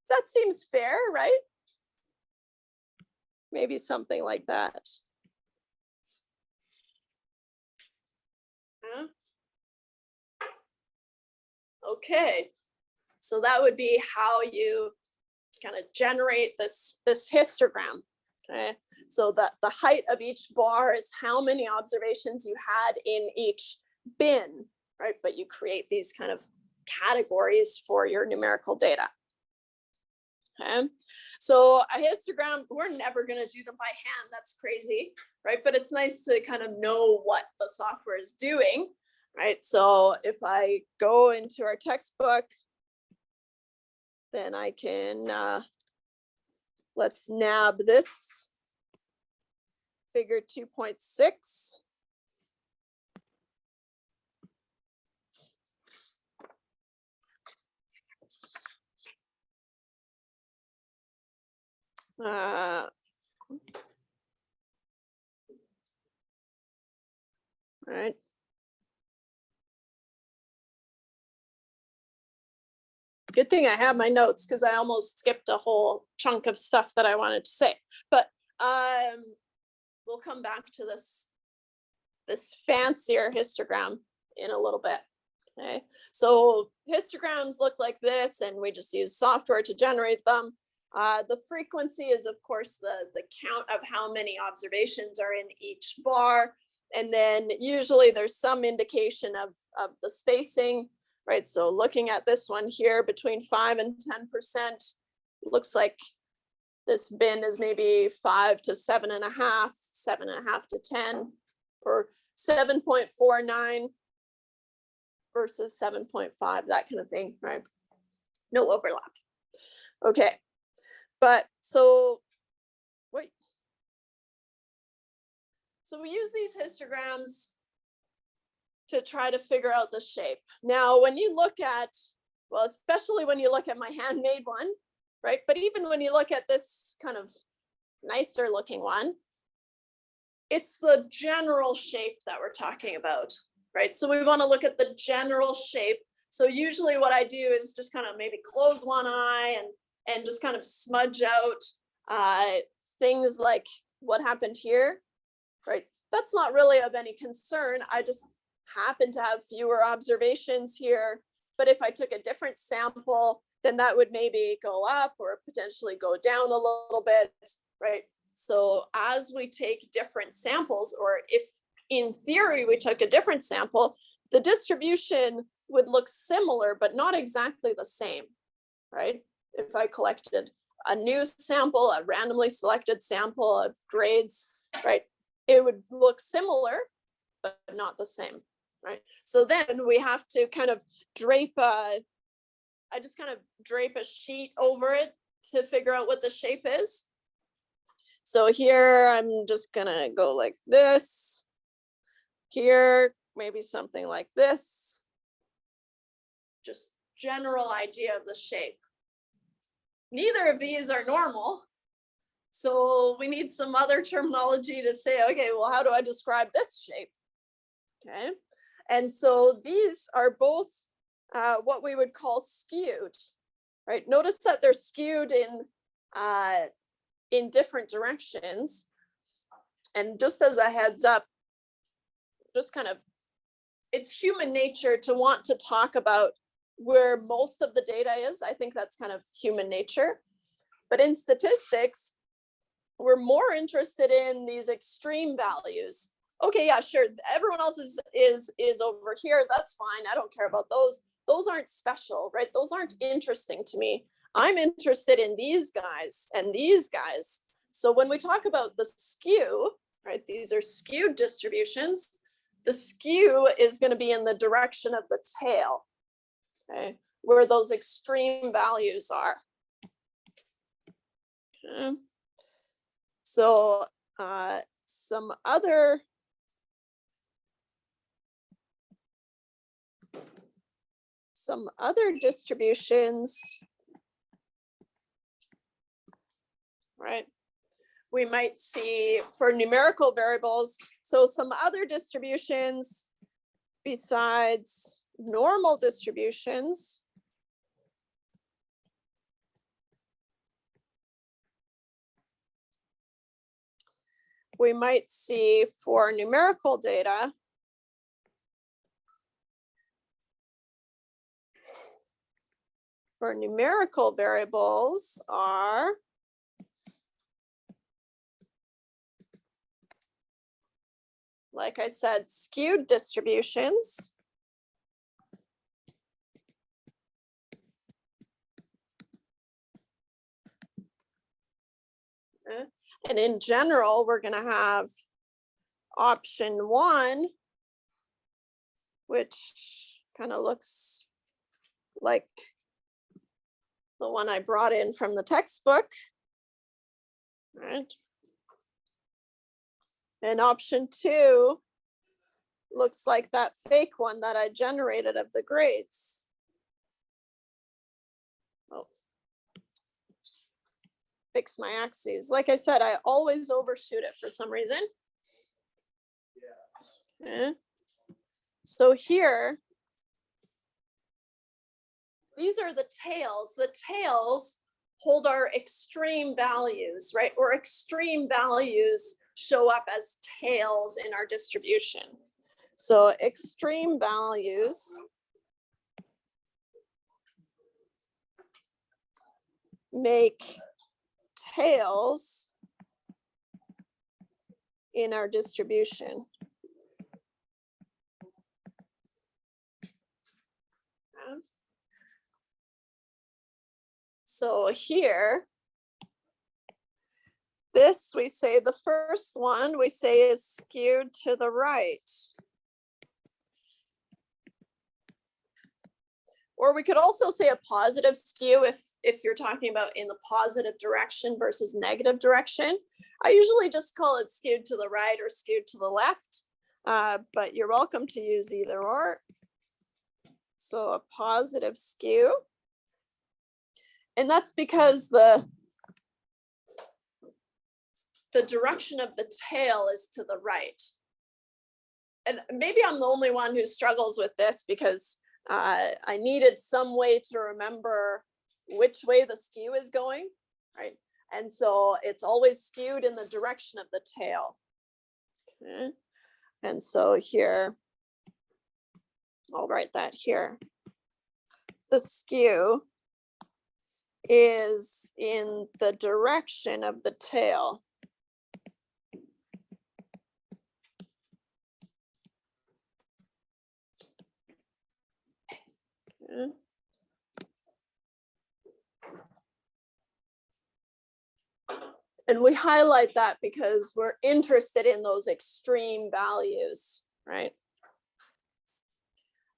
That seems fair, right? Maybe something like that. Huh? Okay, so that would be how you kind of generate this histogram. Okay, so the height of each bar is how many observations you had in each bin, right? But you create these kind of categories for your numerical data. Okay, so a histogram, we're never going to do them by hand. That's crazy, right? But it's nice to kind of know what the software is doing, right? So if I go into our textbook, then I can, let's nab this figure 2.6. Right. Good thing I have my notes because I almost skipped a whole chunk of stuff that I wanted to say. But we'll come back to this fancier histogram in a little bit. Okay, so histograms look like this, and we just use software to generate them. The frequency is, of course, the count of how many observations are in each bar. And then usually there's some indication of the spacing, right? So looking at this one here, between 5 and 10%, looks like this bin is maybe 5 to 7.5, 7.5 to 10, or 7.49 versus 7.5, that kind of thing, right? No overlap. Okay, but so wait. So we use these histograms to try to figure out the shape. Now, when you look at, well, especially when you look at my handmade one, right? But even when you look at this kind of nicer looking one, it's the general shape that we're talking about, right? So we want to look at the general shape. So usually what I do is just kind of maybe close one eye and just kind of smudge out things like what happened here, right? That's not really of any concern. I just happen to have fewer observations here. But if I took a different sample, then that would maybe go up or potentially go down a little bit, right? So as we take different samples, or if in theory we took a different sample, the distribution would look similar, but not exactly the same, right? If I collected a new sample, a randomly selected sample of grades, right? It would look similar, but not the same, right? So then we have to kind of drape I just kind of drape a sheet over it to figure out what the shape is. So here I'm just gonna go like this. Here, maybe something like this. Just general idea of the shape. Neither of these are normal. So we need some other terminology to say, okay, well, how do I describe this shape? Okay. And so these are both what we would call skewed, right? Notice that they're skewed in different directions. And just as a heads up, just kind of, it's human nature to want to talk about where most of the data is. I think that's kind of human nature. But in statistics, we're more interested in these extreme values. Okay, yeah, sure. Everyone else is over here. That's fine. I don't care about those. Those aren't special, right? Those aren't interesting to me. I'm interested in these guys and these guys. So when we talk about the skew, right, these are skewed distributions. The skew is going to be in the direction of the tail, okay, where those extreme values are. Okay. So some other distributions, right? We might see for numerical variables. So some other distributions besides normal distributions we might see for numerical data, for numerical variables are like I said, skewed distributions. And in general, we're going to have option 1, which kind of looks like the one I brought in from the textbook. Right. And option 2 looks like that fake one that I generated of the grades. Oh, fix my axes. Like I said, I always overshoot it for some reason. Okay. So here, these are the tails. The tails hold our extreme values, right? Or extreme values show up as tails in our distribution. So extreme values make tails in our distribution. So here, this we say the first one we say is skewed to the right. Or we could also say a positive skew if you're talking about in the positive direction versus negative direction. I usually just call it skewed to the right or skewed to the left, but you're welcome to use either or. So a positive skew. And that's because the direction of the tail is to the right. And maybe I'm the only one who struggles with this because I needed some way to remember which way the skew is going, right? And so it's always skewed in the direction of the tail. Okay. And so here, I'll write that here. The skew is in the direction of the tail. Okay. And we highlight that because we're interested in those extreme values, right?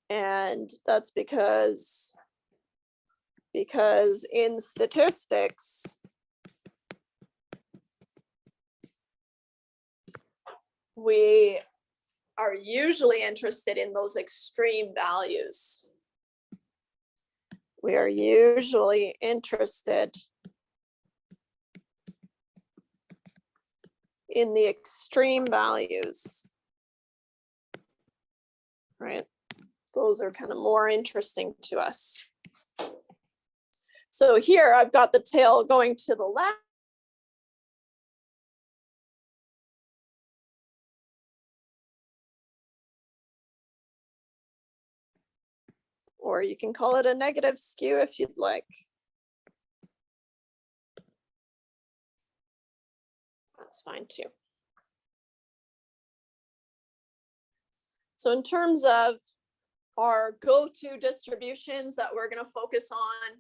And that's because in statistics, we are usually interested in those extreme values. We are usually interested in the extreme values, right? Those are kind of more interesting to us. So here I've got the tail going to the left. Or you can call it a negative skew if you'd like. That's fine too. So in terms of our go-to distributions that we're going to focus on,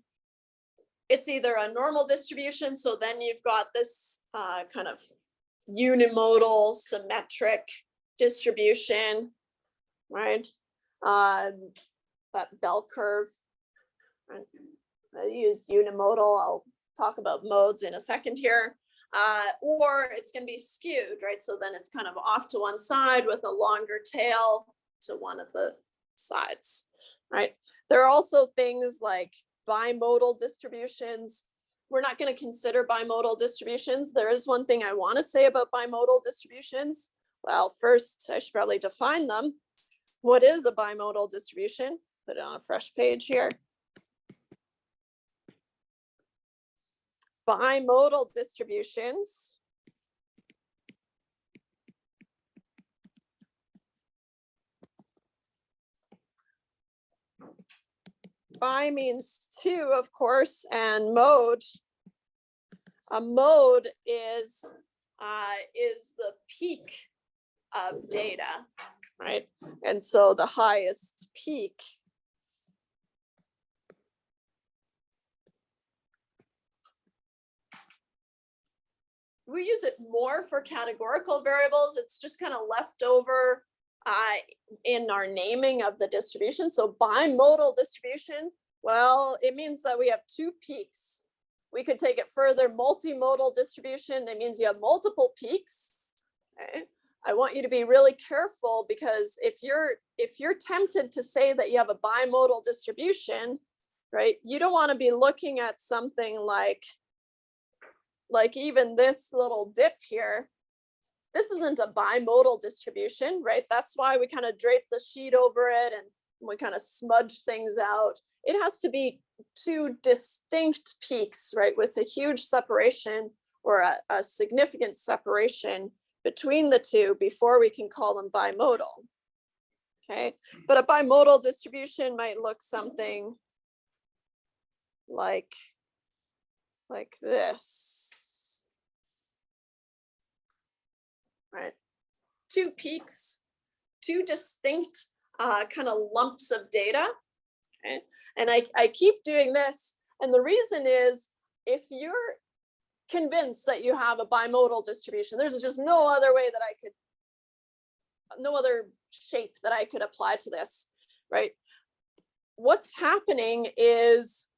it's either a normal distribution, so then you've got this kind of unimodal symmetric distribution, right? That bell curve. Right? I used unimodal. I'll talk about modes in a second here. Or it's going to be skewed, right? So then it's kind of off to one side with a longer tail to one of the sides, right? There are also things like bimodal distributions. We're not going to consider bimodal distributions. There is one thing I want to say about bimodal distributions. Well, first, I should probably define them. What is a bimodal distribution? Put it on a fresh page here. Bimodal distributions Bi means two, of course, and mode. A mode is the peak of data, right? And so the highest peak we use it more for categorical variables. It's just kind of left over in our naming of the distribution. So bimodal distribution, well, it means that we have two peaks. We could take it further, multimodal distribution, it means you have multiple peaks. Okay. I want you to be really careful, because if you're tempted to say that you have a bimodal distribution, right, you don't want to be looking at something like even this little dip here. This isn't a bimodal distribution, right? That's why we kind of drape the sheet over it and we kind of smudge things out. It has to be two distinct peaks, right, with a huge separation or a significant separation between the two before we can call them bimodal. Okay, but a bimodal distribution might look something like this, right? Two peaks, two distinct kind of lumps of data. Okay? And I keep doing this. And the reason is, if you're convinced that you have a bimodal distribution, there's just no other way that no other shape that I could apply to this, right? What's happening is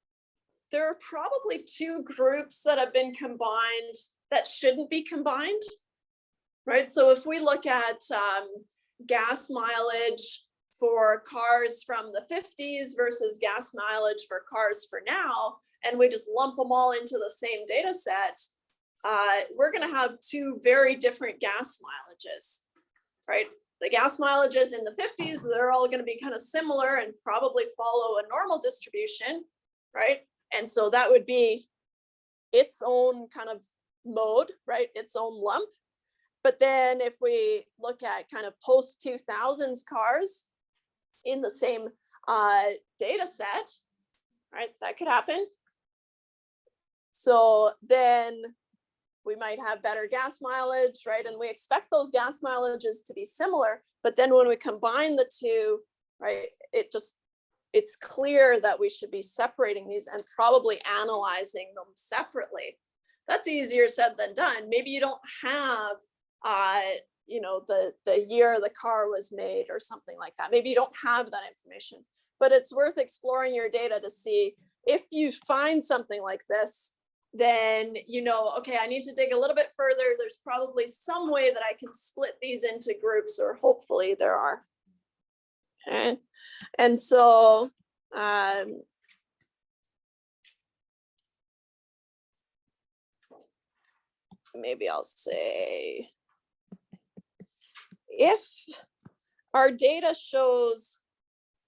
there are probably two groups that have been combined that shouldn't be combined, right? So if we look at gas mileage for cars from the 50s versus gas mileage for cars for now, and we just lump them all into the same data set, we're going to have two very different gas mileages, right? The gas mileages in the 50s, they're all going to be kind of similar and probably follow a normal distribution, right? And so that would be its own kind of mode, right? Its own lump. But then if we look at kind of post 2000s cars in the same data set, right? That could happen. So then we might have better gas mileage, right? And we expect those gas mileages to be similar. But then when we combine the two, right, it's clear that we should be separating these and probably analyzing them separately. That's easier said than done. Maybe you don't have, the year the car was made or something like that. Maybe you don't have that information, but it's worth exploring your data to see if you find something like this, then okay, I need to dig a little bit further. There's probably some way that I can split these into groups, or hopefully there are. Okay. And so maybe I'll say, if our data shows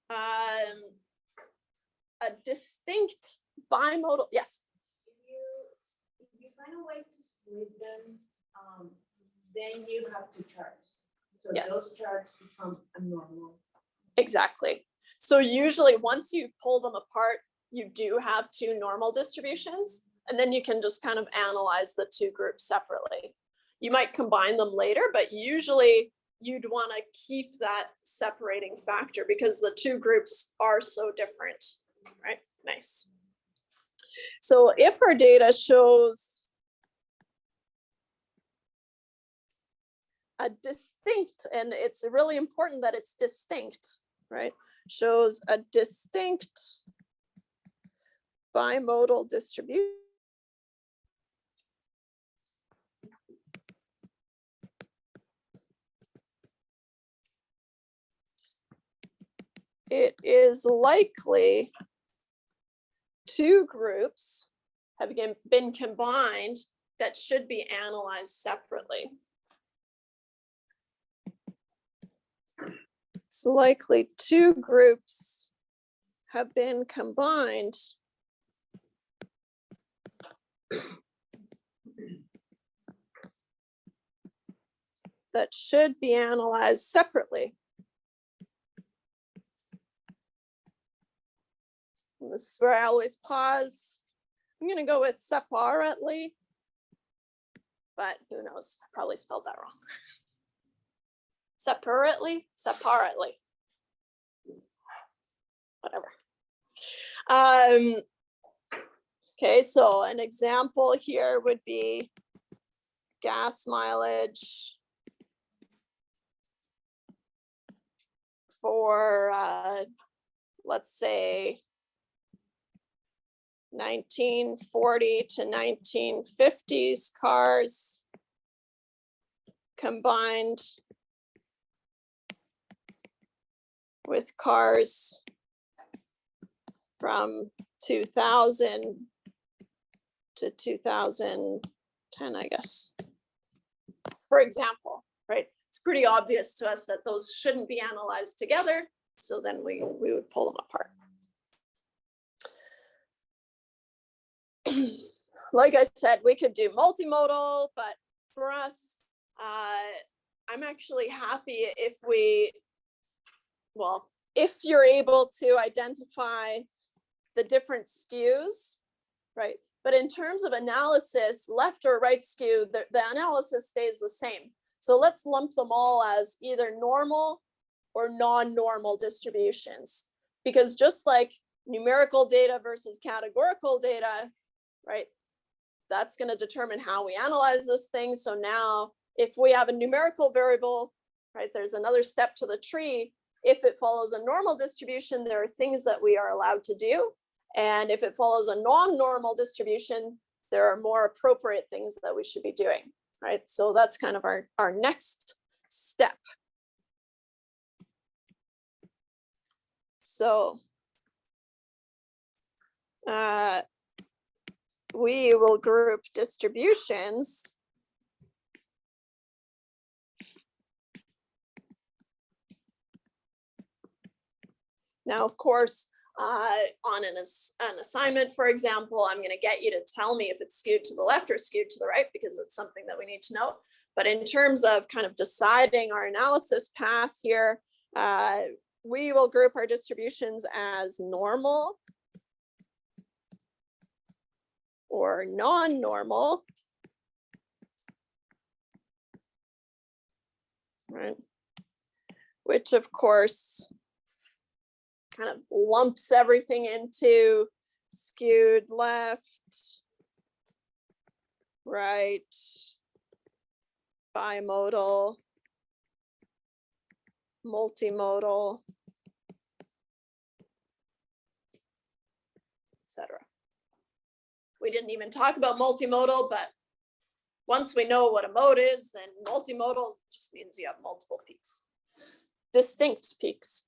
a distinct bimodal, yes. If you find a way to split them, then you have two charts. So yes, those charts become a normal. Exactly. So usually once you pull them apart, you do have two normal distributions, and then you can just kind of analyze the two groups separately. You might combine them later, but usually you'd want to keep that separating factor because the two groups are so different, right? Nice. So if our data shows a distinct, and it's really important that it's distinct, right? Shows a distinct bimodal distribution. It is likely two groups have been combined that should be analyzed separately. It's likely two groups have been combined that should be analyzed separately. This is where I always pause. I'm gonna go with separately, but who knows? I probably spelled that wrong. Separately, whatever. Okay, so an example here would be gas mileage for, let's say, 1940 to 1950s cars combined with cars from 2000 to 2010, I guess. For example, right? It's pretty obvious to us that those shouldn't be analyzed together. So then we would pull them apart. Like I said, we could do multimodal, but for us, I'm actually happy if if you're able to identify the different skews, right? But in terms of analysis, left or right skew, the analysis stays the same. So let's lump them all as either normal or non-normal distributions, because just like numerical data versus categorical data, right? That's going to determine how we analyze this thing. So now if we have a numerical variable, right, there's another step to the tree. If it follows a normal distribution, there are things that we are allowed to do. And if it follows a non-normal distribution, there are more appropriate things that we should be doing, right? So that's kind of our next step. So we will group distributions now, of course, on an assignment, for example, I'm going to get you to tell me if it's skewed to the left or skewed to the right, because it's something that we need to know. But in terms of kind of deciding our analysis path here, we will group our distributions as normal or non-normal, right? Which of course kind of lumps everything into skewed left, right, bimodal, multimodal, etc. We didn't even talk about multimodal, but once we know what a mode is, then multimodal just means you have multiple peaks, distinct peaks.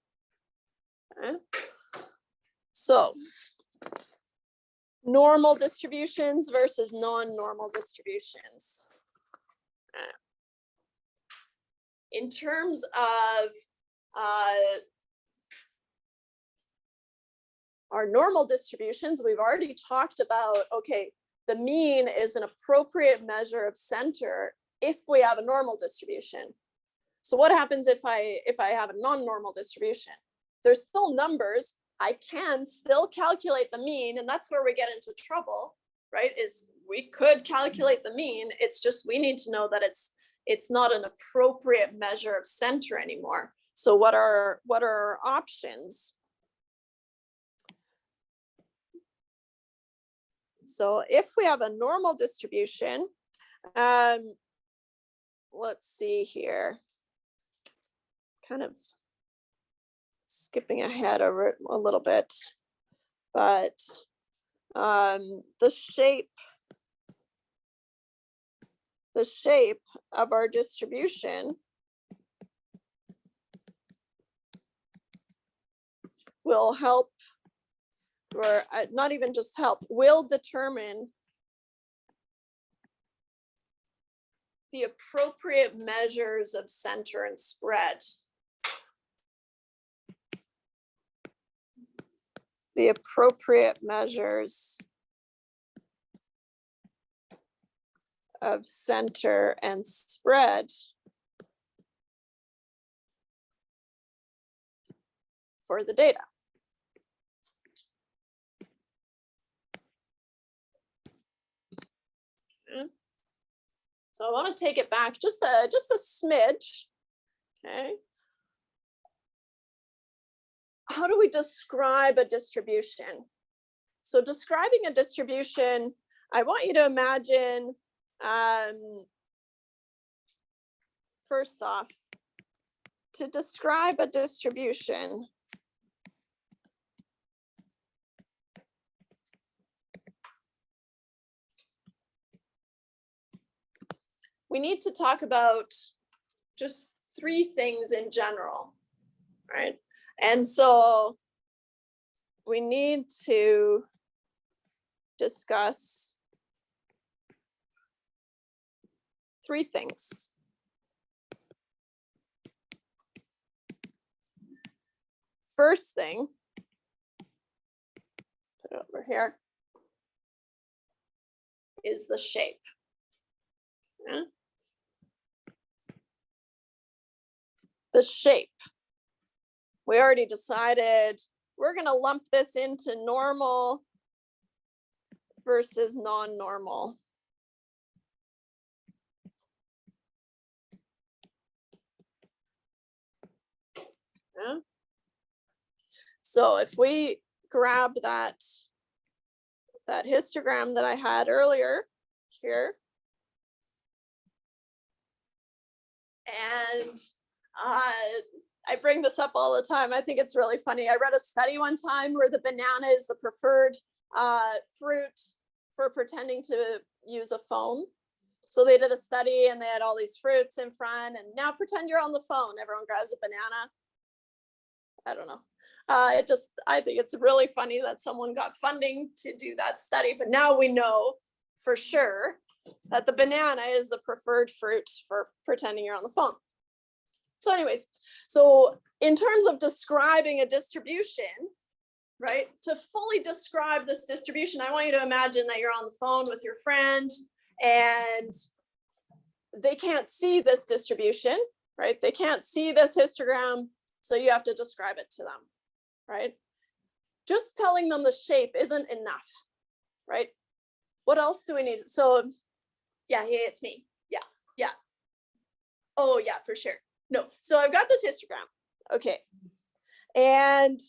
Okay. So normal distributions versus non-normal distributions. In terms of our normal distributions, we've already talked about, okay, the mean is an appropriate measure of center if we have a normal distribution. So what happens if I have a non-normal distribution? There's still numbers. I can still calculate the mean, and that's where we get into trouble, right? Is we could calculate the mean. It's just we need to know that it's not an appropriate measure of center anymore. So what are our options? So if we have a normal distribution, let's see here, kind of skipping ahead a little bit, but the shape of our distribution will help, or not even just help, will determine the appropriate measures of center and spread. The appropriate measures of center and spread for the data. Okay. So I want to take it back just a smidge. Okay. How do we describe a distribution? So describing a distribution, I want you to imagine, first off, to describe a distribution, we need to talk about just 3 things in general, right? And so we need to discuss 3 things. First thing, put it over here, is the shape. Yeah. The shape. We already decided we're going to lump this into normal versus non-normal. Yeah. So if we grab that histogram that I had earlier here, and I bring this up all the time. I think it's really funny. I read a study one time where the banana is the preferred fruit for pretending to use a phone. So they did a study and they had all these fruits in front, and now pretend you're on the phone. Everyone grabs a banana. I don't know. I think it's really funny that someone got funding to do that study, but now we know for sure that the banana is the preferred fruit for pretending you're on the phone. So anyways, so in terms of describing a distribution, right, to fully describe this distribution, I want you to imagine that you're on the phone with your friend and they can't see this distribution, right? They can't see this histogram, so you have to describe it to them, right? Just telling them the shape isn't enough, right? What else do we need? So yeah, hey, it's me. Yeah. Oh yeah, for sure. No, so I've got this histogram. Okay. And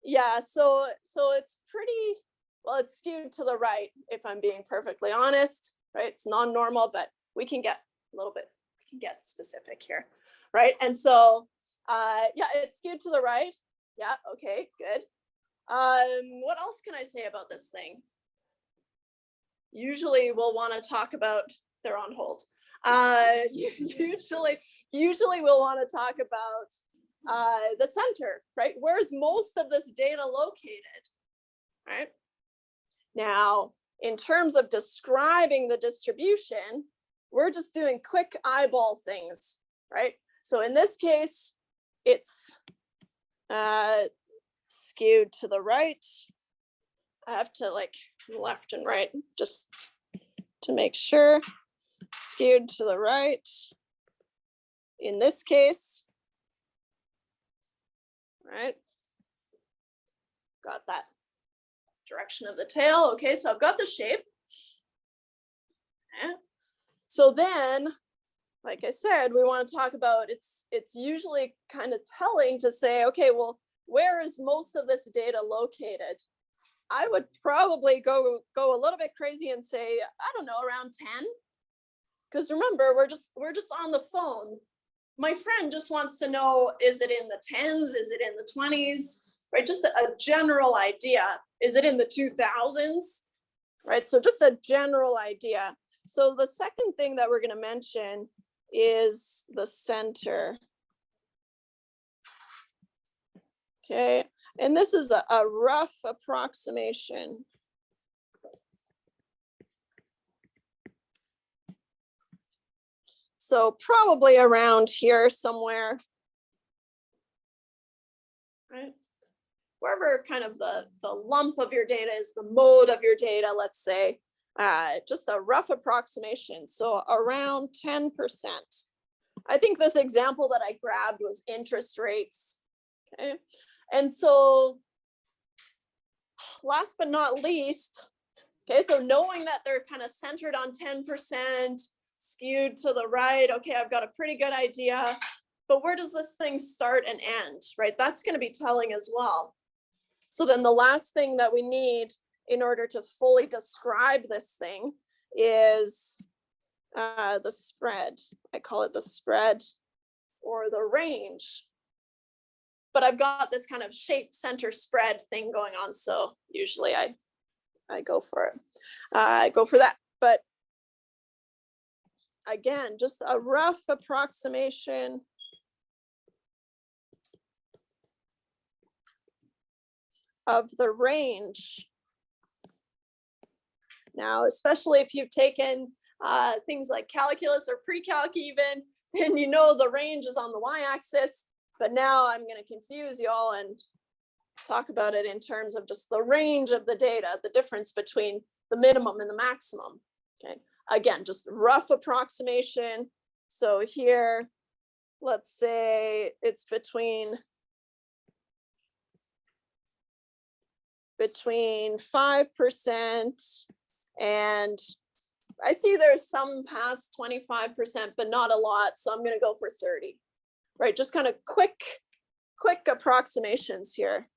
yeah, so it's pretty, well, it's skewed to the right, if I'm being perfectly honest, right? It's non-normal, but we can get specific here, right? And so, yeah, it's skewed to the right. Yeah, okay, good. What else can I say about this thing? Usually we'll want to talk about, they're on hold. Usually we'll want to talk about the center, right? Where's most of this data located, right? Now, in terms of describing the distribution, we're just doing quick eyeball things, right? So in this case, it's skewed to the right. I have to like left and right just to make sure. Skewed to the right. In this case, right? Got that direction of the tail. Okay, so I've got the shape. Okay. So then, like I said, we want to talk about, it's usually kind of telling to say, okay, well, where is most of this data located? I would probably go a little bit crazy and say, I don't know, around 10. Because remember, we're just on the phone. My friend just wants to know, is it in the 10s? Is it in the 20s? Right, just a general idea. Is it in the 2000s? Right, so just a general idea. So the second thing that we're going to mention is the center. Okay, and this is a rough approximation. So probably around here somewhere, right? Wherever kind of the lump of your data is, the mode of your data, let's say, just a rough approximation. So around 10%. I think this example that I grabbed was interest rates. Okay. And so last but not least, Okay, so knowing that they're kind of centered on 10%, skewed to the right, okay, I've got a pretty good idea, but where does this thing start and end, right? That's going to be telling as well. So then the last thing that we need in order to fully describe this thing is the spread. I call it the spread or the range. But I've got this kind of shape center spread thing going on, so usually I go for it. I go for that. But again, just a rough approximation of the range. Now, especially if you've taken things like calculus or pre-calc even, then you know the range is on the y-axis. But now I'm going to confuse you all and talk about it in terms of just the range of the data, the difference between the minimum and the maximum. Okay, again, just rough approximation. So here, let's say it's between 5% and I see there's some past 25%, but not a lot. So I'm going to go for 30, right? Just kind of quick approximations here.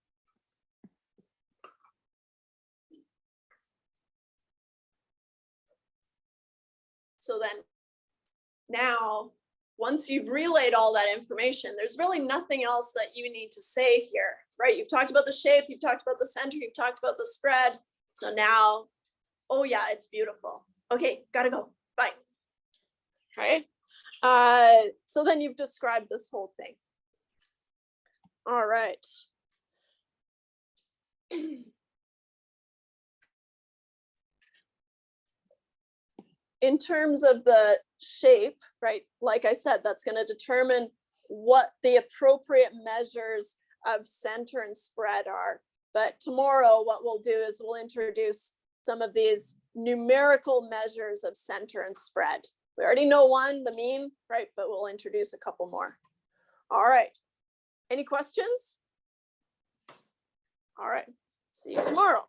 So then now, once you've relayed all that information, there's really nothing else that you need to say here, right? You've talked about the shape, you've talked about the center, you've talked about the spread. So now, oh yeah, it's beautiful. Okay, gotta go, bye. Right? So then you've described this whole thing. All right. In terms of the shape, right, like I said, that's going to determine what the appropriate measures of center and spread are. But tomorrow, what we'll do is we'll introduce some of these numerical measures of center and spread. We already know one, the mean, right, but we'll introduce a couple more. All right. Any questions? All right. See you tomorrow.